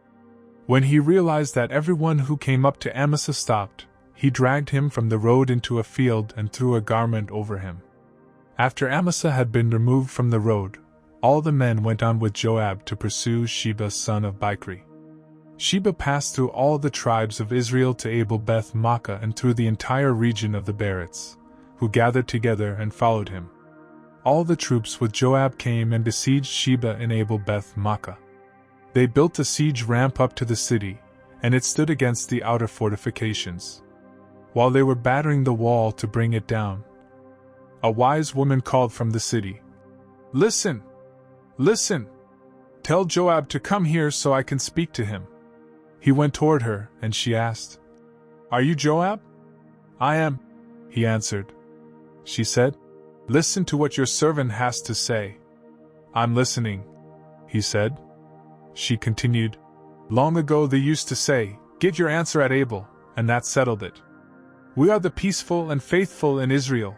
When he realized that everyone who came up to Amasa stopped, he dragged him from the road into a field and threw a garment over him. After Amasa had been removed from the road, all the men went on with Joab to pursue Sheba son of Bichri. Sheba passed through all the tribes of Israel to Abel-Beth-Maachah and through the entire region of the Berites, who gathered together and followed him. All the troops with Joab came and besieged Sheba in Abel-Beth-Maachah. They built a siege ramp up to the city, and it stood against the outer fortifications. While they were battering the wall to bring it down, a wise woman called from the city, "Listen! Listen! Tell Joab to come here so I can speak to him." He went toward her, and she asked, "Are you Joab?" "I am," he answered. She said, "Listen to what your servant has to say." "I'm listening," he said. She continued, "Long ago they used to say, 'Give your answer at Abel,' and that settled it. We are the peaceful and faithful in Israel.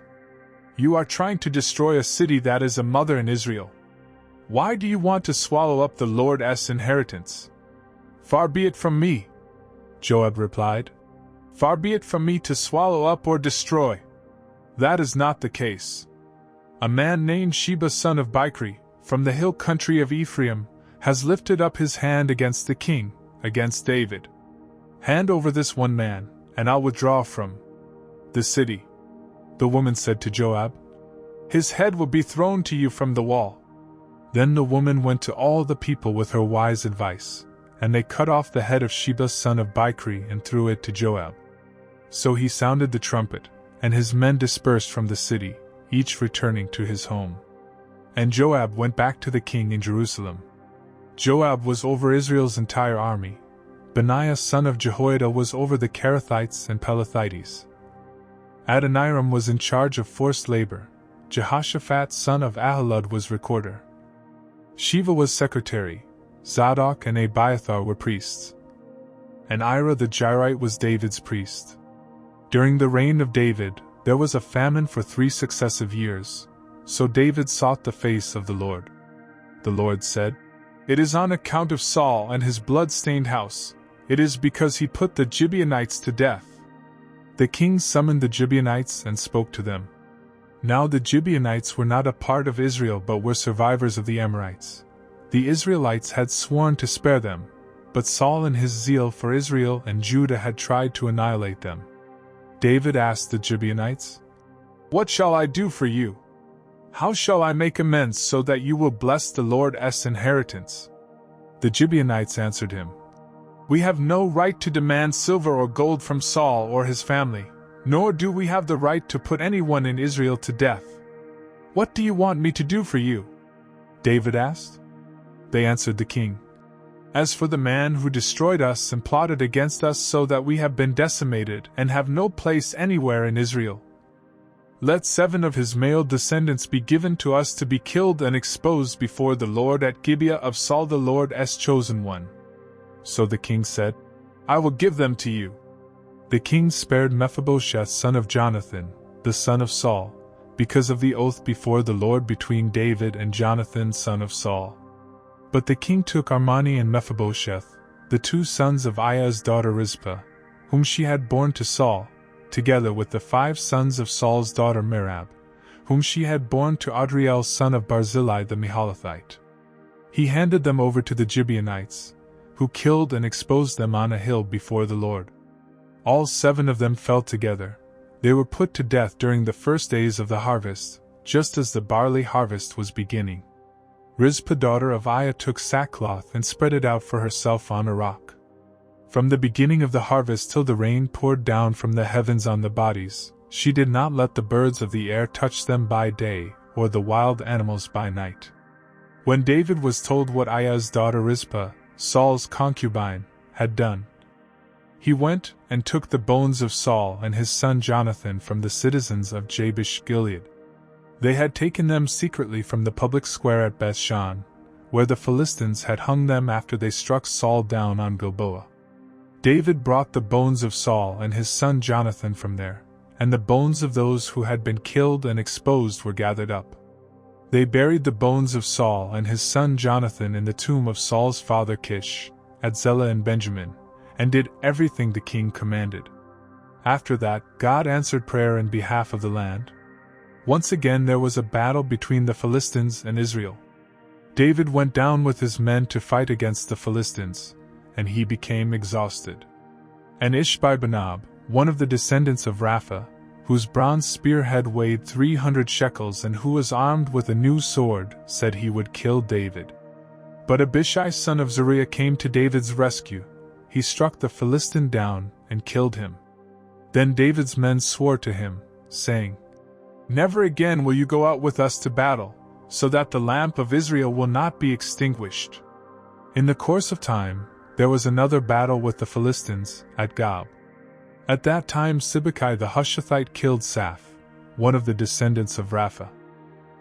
You are trying to destroy a city that is a mother in Israel. Why do you want to swallow up the Lord's inheritance?" "Far be it from me," Joab replied. "Far be it from me to swallow up or destroy. That is not the case. A man named Sheba son of Bichri, from the hill country of Ephraim, has lifted up his hand against the king, against David. Hand over this one man, and I'll withdraw from the city." The woman said to Joab, "His head will be thrown to you from the wall." Then the woman went to all the people with her wise advice, and they cut off the head of Sheba son of Bichri and threw it to Joab. So he sounded the trumpet, and his men dispersed from the city, each returning to his home. And Joab went back to the king in Jerusalem. Joab was over Israel's entire army. Benaiah son of Jehoiada was over the Kerethites and Pelethites. Adoniram was in charge of forced labor. Jehoshaphat son of Ahilud was recorder. Shiva was secretary. Zadok and Abiathar were priests. And Ira the Jairite was David's priest. During the reign of David, there was a famine for 3 successive years. So David sought the face of the Lord. The Lord said, "It is on account of Saul and his blood-stained house. It is because he put the Gibeonites to death." The king summoned the Gibeonites and spoke to them. Now the Gibeonites were not a part of Israel but were survivors of the Amorites. The Israelites had sworn to spare them, but Saul in his zeal for Israel and Judah had tried to annihilate them. David asked the Gibeonites, "What shall I do for you? How shall I make amends so that you will bless the Lord's inheritance?" The Gibeonites answered him, "We have no right to demand silver or gold from Saul or his family, nor do we have the right to put anyone in Israel to death. What do you want me to do for you?" David asked. They answered the king, "As for the man who destroyed us and plotted against us so that we have been decimated and have no place anywhere in Israel, let 7 of his male descendants be given to us to be killed and exposed before the Lord at Gibeah of Saul the Lord's chosen one." So the king said, "I will give them to you." The king spared Mephibosheth son of Jonathan, the son of Saul, because of the oath before the Lord between David and Jonathan son of Saul. But the king took Armani and Mephibosheth, the 2 sons of Aiah's daughter Rizpah, whom she had borne to Saul, together with the 5 sons of Saul's daughter Merab, whom she had borne to Adriel son of Barzillai the Meholathite. He handed them over to the Gibeonites, who killed and exposed them on a hill before the Lord. All 7 of them fell together. They were put to death during the first days of the harvest, just as the barley harvest was beginning. Rizpah daughter of Aiah took sackcloth and spread it out for herself on a rock. From the beginning of the harvest till the rain poured down from the heavens on the bodies, she did not let the birds of the air touch them by day, or the wild animals by night. When David was told what Aiah's daughter Rizpah, Saul's concubine, had done, he went and took the bones of Saul and his son Jonathan from the citizens of Jabesh Gilead. They had taken them secretly from the public square at Bethshan, where the Philistines had hung them after they struck Saul down on Gilboa. David brought the bones of Saul and his son Jonathan from there, and the bones of those who had been killed and exposed were gathered up. They buried the bones of Saul and his son Jonathan in the tomb of Saul's father Kish, at Zelah in Benjamin, and did everything the king commanded. After that, God answered prayer in behalf of the land. Once again there was a battle between the Philistines and Israel. David went down with his men to fight against the Philistines, and he became exhausted. And Ishbi-Benob, one of the descendants of Rapha, whose bronze spearhead weighed 300 shekels and who was armed with a new sword, said he would kill David. But Abishai son of Zeruiah came to David's rescue. He struck the Philistine down and killed him. Then David's men swore to him, saying, "Never again will you go out with us to battle, so that the lamp of Israel will not be extinguished." In the course of time, there was another battle with the Philistines, at Gob. At that time Sibbecai the Hushathite killed Saph, one of the descendants of Rapha.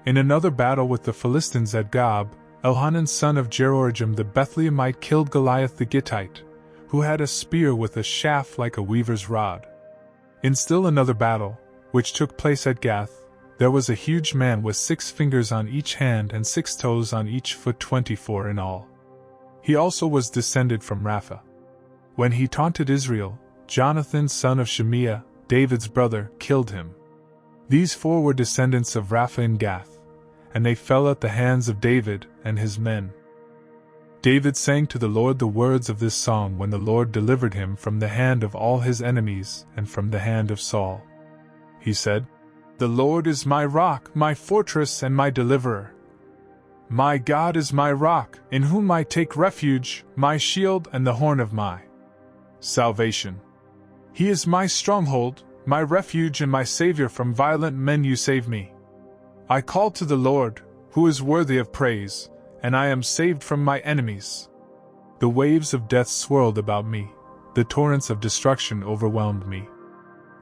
In another battle with the Philistines at Gob, Elhanan son of Jeroham the Bethlehemite killed Goliath the Gittite, who had a spear with a shaft like a weaver's rod. In still another battle, which took place at Gath, there was a huge man with 6 fingers on each hand and 6 toes on each foot, 24 in all. He also was descended from Rapha. When he taunted Israel, Jonathan son of Shemiah, David's brother, killed him. These 4 were descendants of Rapha in Gath, and they fell at the hands of David and his men. David sang to the Lord the words of this song when the Lord delivered him from the hand of all his enemies and from the hand of Saul. He said, "The Lord is my rock, my fortress and my deliverer. My God is my rock, in whom I take refuge, my shield and the horn of my salvation. He is my stronghold, my refuge and my Savior. From violent men you save me. I call to the Lord, who is worthy of praise, and I am saved from my enemies. The waves of death swirled about me, the torrents of destruction overwhelmed me.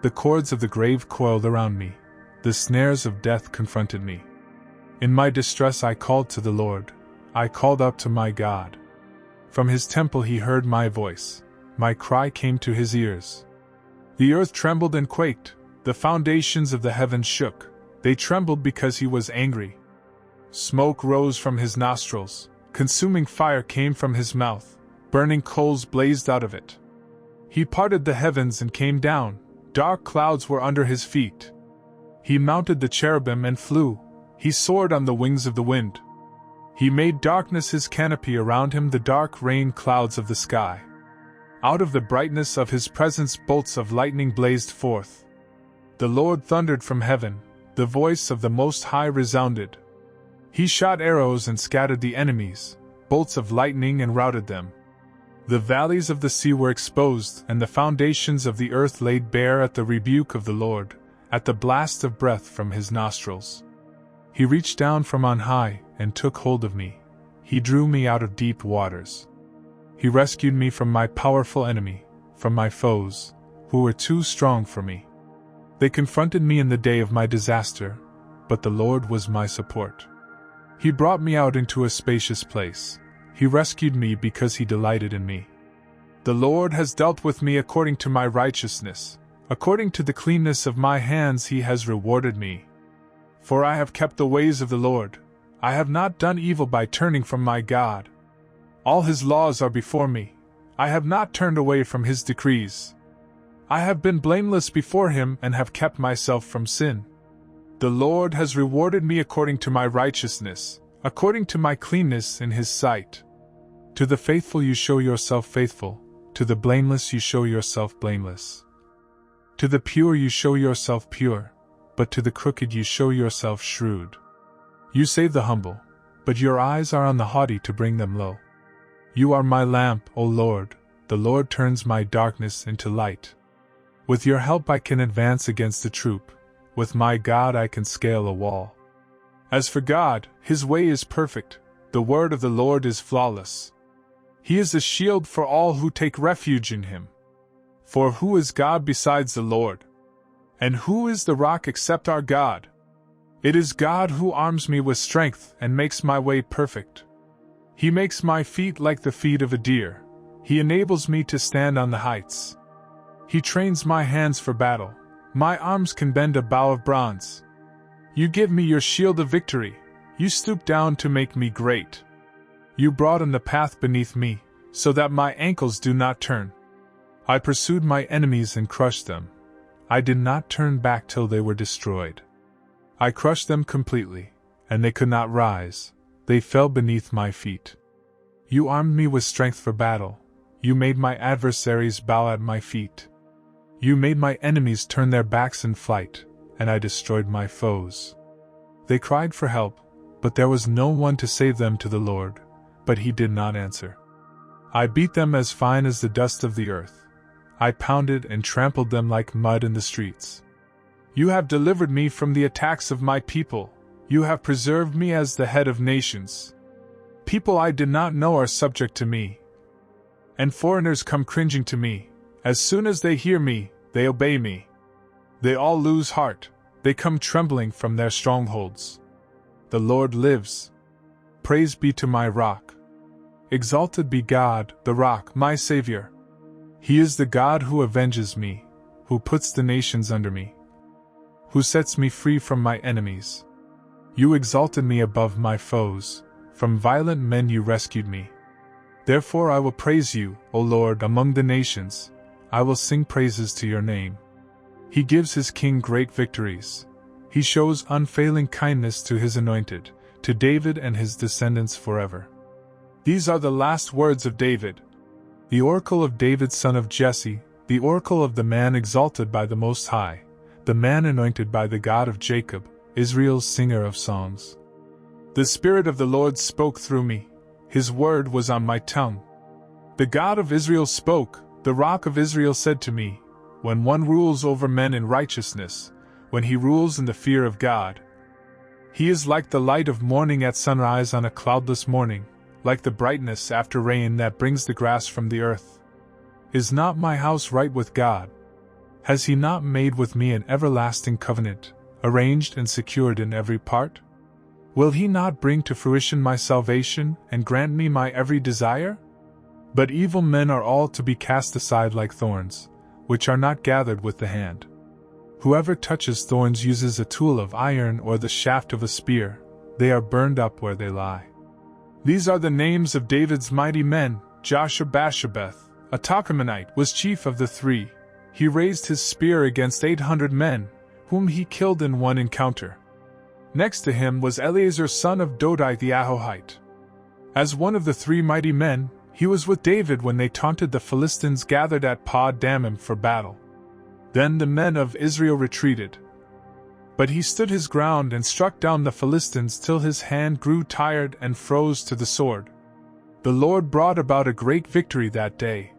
The cords of the grave coiled around me, the snares of death confronted me. In my distress I called to the Lord, I called up to my God. From his temple he heard my voice, my cry came to his ears. The earth trembled and quaked, the foundations of the heavens shook, they trembled because he was angry. Smoke rose from his nostrils, consuming fire came from his mouth, burning coals blazed out of it. He parted the heavens and came down, dark clouds were under his feet. He mounted the cherubim and flew, he soared on the wings of the wind. He made darkness his canopy around him, the dark rain clouds of the sky. Out of the brightness of his presence bolts of lightning blazed forth. The Lord thundered from heaven, the voice of the Most High resounded. He shot arrows and scattered the enemies, bolts of lightning and routed them. The valleys of the sea were exposed, and the foundations of the earth laid bare at the rebuke of the Lord, at the blast of breath from his nostrils. He reached down from on high and took hold of me. He drew me out of deep waters. He rescued me from my powerful enemy, from my foes, who were too strong for me. They confronted me in the day of my disaster, but the Lord was my support. He brought me out into a spacious place. He rescued me because he delighted in me. The Lord has dealt with me according to my righteousness. According to the cleanness of my hands he has rewarded me. For I have kept the ways of the Lord. I have not done evil by turning from my God. All his laws are before me. I have not turned away from his decrees. I have been blameless before him and have kept myself from sin. The Lord has rewarded me according to my righteousness, according to my cleanness in his sight. To the faithful you show yourself faithful, to the blameless you show yourself blameless. To the pure you show yourself pure, but to the crooked you show yourself shrewd. You save the humble, but your eyes are on the haughty to bring them low. You are my lamp, O Lord, the Lord turns my darkness into light. With your help I can advance against a troop, with my God I can scale a wall. As for God, his way is perfect, the word of the Lord is flawless. He is a shield for all who take refuge in him. For who is God besides the Lord? And who is the rock except our God? It is God who arms me with strength and makes my way perfect. He makes my feet like the feet of a deer. He enables me to stand on the heights. He trains my hands for battle. My arms can bend a bow of bronze. You give me your shield of victory. You stoop down to make me great. You broaden the path beneath me, so that my ankles do not turn. I pursued my enemies and crushed them. I did not turn back till they were destroyed. I crushed them completely, and they could not rise. They fell beneath my feet. You armed me with strength for battle. You made my adversaries bow at my feet. You made my enemies turn their backs in flight, and I destroyed my foes. They cried for help, but there was no one to save them to the Lord, but he did not answer. I beat them as fine as the dust of the earth. I pounded and trampled them like mud in the streets. You have delivered me from the attacks of my people. You have preserved me as the head of nations. People I did not know are subject to me, and foreigners come cringing to me. As soon as they hear me, they obey me. They all lose heart. They come trembling from their strongholds. The Lord lives. Praise be to my rock. Exalted be God, the rock, my Savior. He is the God who avenges me, who puts the nations under me, who sets me free from my enemies. You exalted me above my foes. From violent men you rescued me. Therefore I will praise you, O Lord, among the nations. I will sing praises to your name. He gives his king great victories. He shows unfailing kindness to his anointed, to David and his descendants forever. These are the last words of David. The oracle of David son of Jesse, the oracle of the man exalted by the Most High, the man anointed by the God of Jacob, Israel's singer of songs. The Spirit of the Lord spoke through me. His word was on my tongue. The God of Israel spoke, the Rock of Israel said to me, when one rules over men in righteousness, when he rules in the fear of God, he is like the light of morning at sunrise on a cloudless morning, like the brightness after rain that brings the grass from the earth. Is not my house right with God? Has he not made with me an everlasting covenant, arranged and secured in every part? Will he not bring to fruition my salvation and grant me my every desire? But evil men are all to be cast aside like thorns, which are not gathered with the hand. Whoever touches thorns uses a tool of iron or the shaft of a spear. They are burned up where they lie. These are the names of David's mighty men. Joshua-Basshebeth, a Tahkemonite, was chief of the three. He raised his spear against 800 men, whom he killed in one encounter. Next to him was Eleazar son of Dodai the Ahohite. As one of the three mighty men, he was with David when they taunted the Philistines gathered at Pa-Damim for battle. Then the men of Israel retreated. But he stood his ground and struck down the Philistines till his hand grew tired and froze to the sword. The Lord brought about a great victory that day.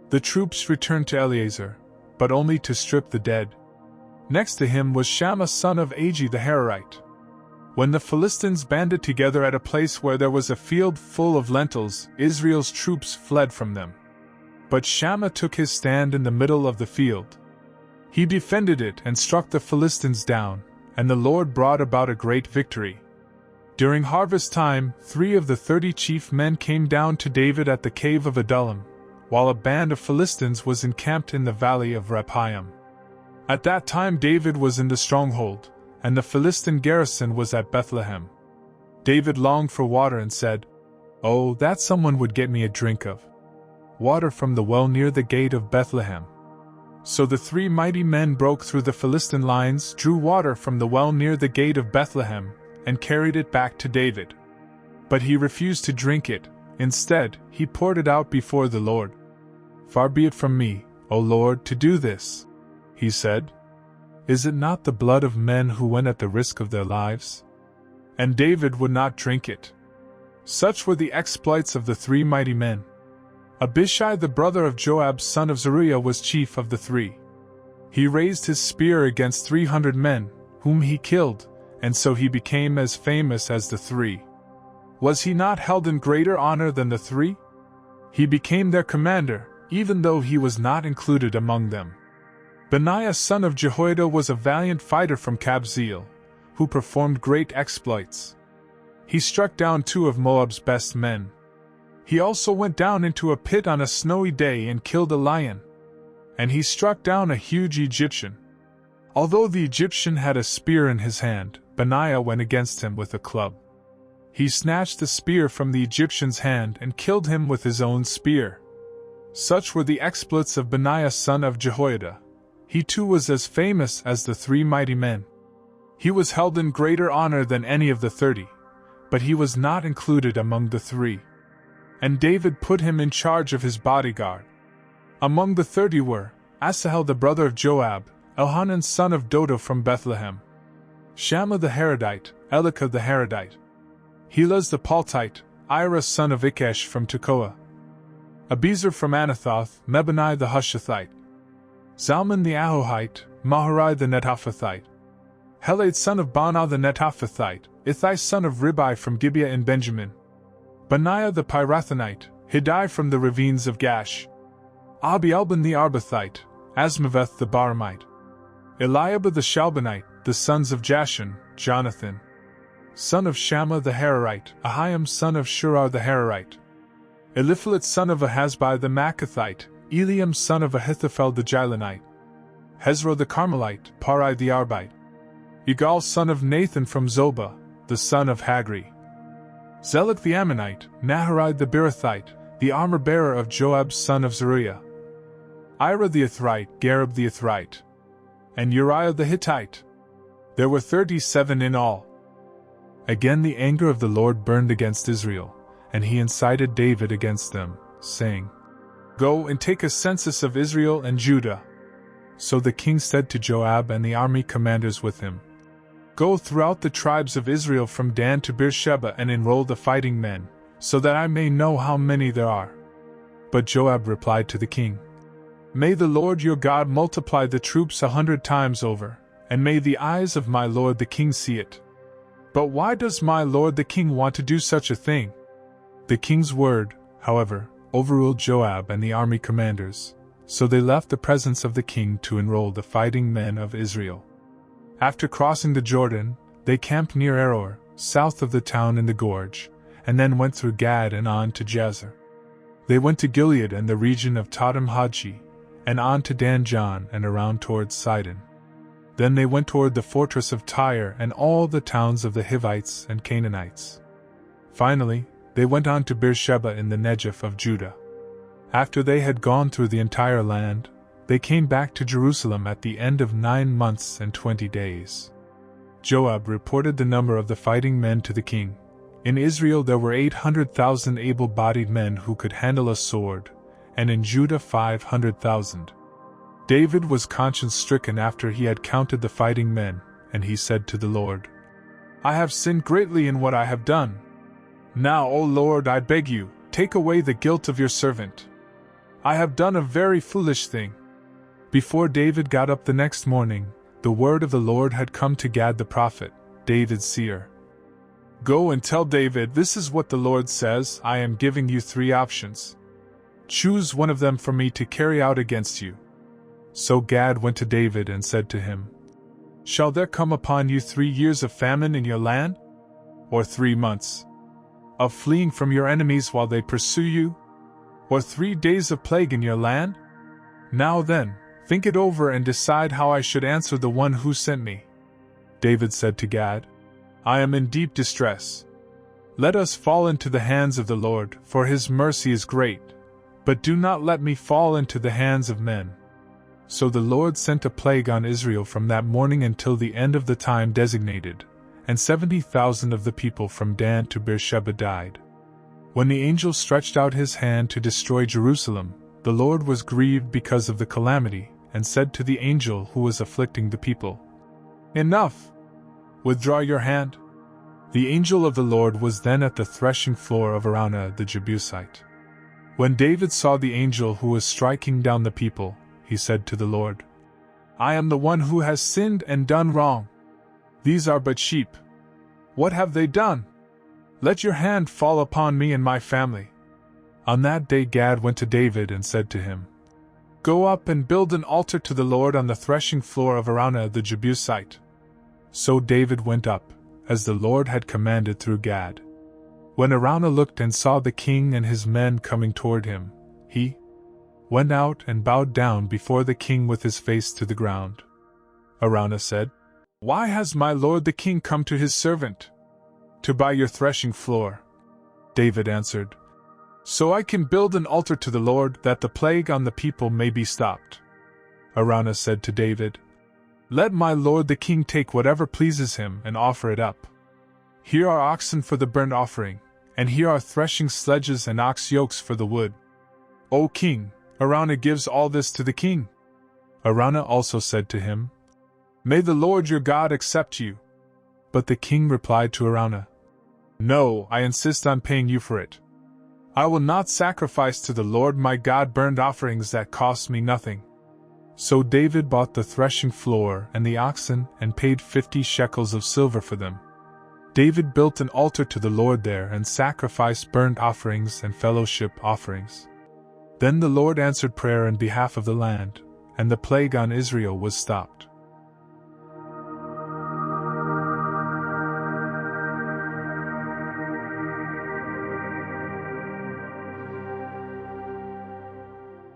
The troops returned to Eleazar, but only to strip the dead. Next to him was Shammah son of Agi the Hararite. When the Philistines banded together at a place where there was a field full of lentils, Israel's troops fled from them. But Shammah took his stand in the middle of the field. He defended it and struck the Philistines down, and the Lord brought about a great victory. During harvest time, 3 of the 30 chief men came down to David at the cave of Adullam, while a band of Philistines was encamped in the valley of Rephaim. At that time David was in the stronghold, and the Philistine garrison was at Bethlehem. David longed for water and said, "Oh, that someone would get me a drink of water from the well near the gate of Bethlehem." So the 3 mighty men broke through the Philistine lines, drew water from the well near the gate of Bethlehem, and carried it back to David. But he refused to drink it. Instead, he poured it out before the Lord. "Far be it from me, O Lord, to do this," he said. "Is it not the blood of men who went at the risk of their lives?" And David would not drink it. Such were the exploits of the 3 mighty men. Abishai the brother of Joab son of Zeruiah was chief of the 3. He raised his spear against 300 men, whom he killed, and so he became as famous as the 3. Was he not held in greater honor than the 3? He became their commander, even though he was not included among them. Benaiah son of Jehoiada was a valiant fighter from Kabzeel, who performed great exploits. He struck down 2 of Moab's best men. He also went down into a pit on a snowy day and killed a lion. And he struck down a huge Egyptian. Although the Egyptian had a spear in his hand, Benaiah went against him with a club. He snatched the spear from the Egyptian's hand and killed him with his own spear. Such were the exploits of Benaiah son of Jehoiada. He too was as famous as the 3 mighty men. He was held in greater honor than any of the 30, but he was not included among the 3. And David put him in charge of his bodyguard. Among the 30 were Asahel the brother of Joab, Elhanan son of Dodo from Bethlehem, Shammah the Haradite, Elikah the Haradite, Helaz the Paltite, Ira son of Ikesh from Tekoa, Abiezer from Anathoth, Mebani the Hushathite, Zalman the Ahohite, Maharai the Netophathite, Heled son of Baanah the Netophathite, Ithai son of Ribai from Gibeah in Benjamin, Benaiah the Pirathonite, Hiddai from the ravines of Gash, Abielban the Arbathite, Asmaveth the Baramite, Eliab the Shalbanite, the sons of Jashan, Jonathan, son of Shammah the Hararite, Ahiam son of Shurar the Hararite, Eliphalet son of Ahasbai the Maacathite, Eliam son of Ahithophel the Gilonite, Hezro the Carmelite, Parai the Arbite, Igal son of Nathan from Zobah, the son of Hagri, Zelek the Ammonite, Naharai the Beerothite, the armor-bearer of Joab son of Zeruiah, Ira the Ithrite, Gareb the Ithrite, and Uriah the Hittite. There were 37 in all. Again the anger of the Lord burned against Israel, and he incited David against them, saying, "Go and take a census of Israel and Judah." So the king said to Joab and the army commanders with him, Go throughout the tribes of Israel from Dan to Beersheba and enroll the fighting men, so that I may know how many there are." But Joab replied to the king, "May the Lord your God multiply the troops 100 times over, and may the eyes of my lord the king see it. But why does my lord the king want to do such a thing?" The king's word, however, overruled Joab and the army commanders, so they left the presence of the king to enroll the fighting men of Israel. After crossing the Jordan, they camped near Aroer, south of the town in the gorge, and then went through Gad and on to Jazer. They went to Gilead and the region of Tadim-Hadshi, and on to Dan-Jan and around towards Sidon. Then they went toward the fortress of Tyre and all the towns of the Hivites and Canaanites. Finally, they went on to Beersheba in the Negev of Judah. After they had gone through the entire land, they came back to Jerusalem at the end of 9 months and 20 days. Joab reported the number of the fighting men to the king. In Israel there were 800,000 able-bodied men who could handle a sword, and in Judah 500,000. David was conscience-stricken after he had counted the fighting men, and he said to the Lord, "I have sinned greatly in what I have done. Now, O Lord, I beg you, take away the guilt of your servant. I have done a very foolish thing." Before David got up the next morning, the word of the Lord had come to Gad the prophet, David's seer. "Go and tell David, this is what the Lord says, I am giving you 3 options. Choose one of them for me to carry out against you." So Gad went to David and said to him, "Shall there come upon you 3 years of famine in your land? Or 3 months of fleeing from your enemies while they pursue you? Or 3 days of plague in your land? Now then, think it over and decide how I should answer the one who sent me." David said to Gad, "I am in deep distress. Let us fall into the hands of the Lord, for his mercy is great, but do not let me fall into the hands of men." So the Lord sent a plague on Israel from that morning until the end of the time designated, and 70,000 of the people from Dan to Beersheba died. When the angel stretched out his hand to destroy Jerusalem, the Lord was grieved because of the calamity, and said to the angel who was afflicting the people, "Enough! Withdraw your hand." The angel of the Lord was then at the threshing floor of Araunah the Jebusite. When David saw the angel who was striking down the people, he said to the Lord, "I am the one who has sinned and done wrong. These are but sheep. What have they done? Let your hand fall upon me and my family." On that day Gad went to David and said to him, "Go up and build an altar to the Lord on the threshing floor of Araunah the Jebusite." So David went up, as the Lord had commanded through Gad. When Araunah looked and saw the king and his men coming toward him, he went out and bowed down before the king with his face to the ground. Araunah said, "Why has my lord the king come to his servant? To buy your threshing floor." David answered, "So I can build an altar to the Lord, that the plague on the people may be stopped." Araunah said to David, "Let my lord the king take whatever pleases him and offer it up. Here are oxen for the burnt offering, and here are threshing sledges and ox yokes for the wood. O king, Araunah gives all this to the king." Araunah also said to him, "May the Lord your God accept you." But the king replied to Araunah, "No, I insist on paying you for it. I will not sacrifice to the Lord my God burnt offerings that cost me nothing." So David bought the threshing floor and the oxen and paid 50 shekels of silver for them. David built an altar to the Lord there and sacrificed burnt offerings and fellowship offerings. Then the Lord answered prayer on behalf of the land, and the plague on Israel was stopped.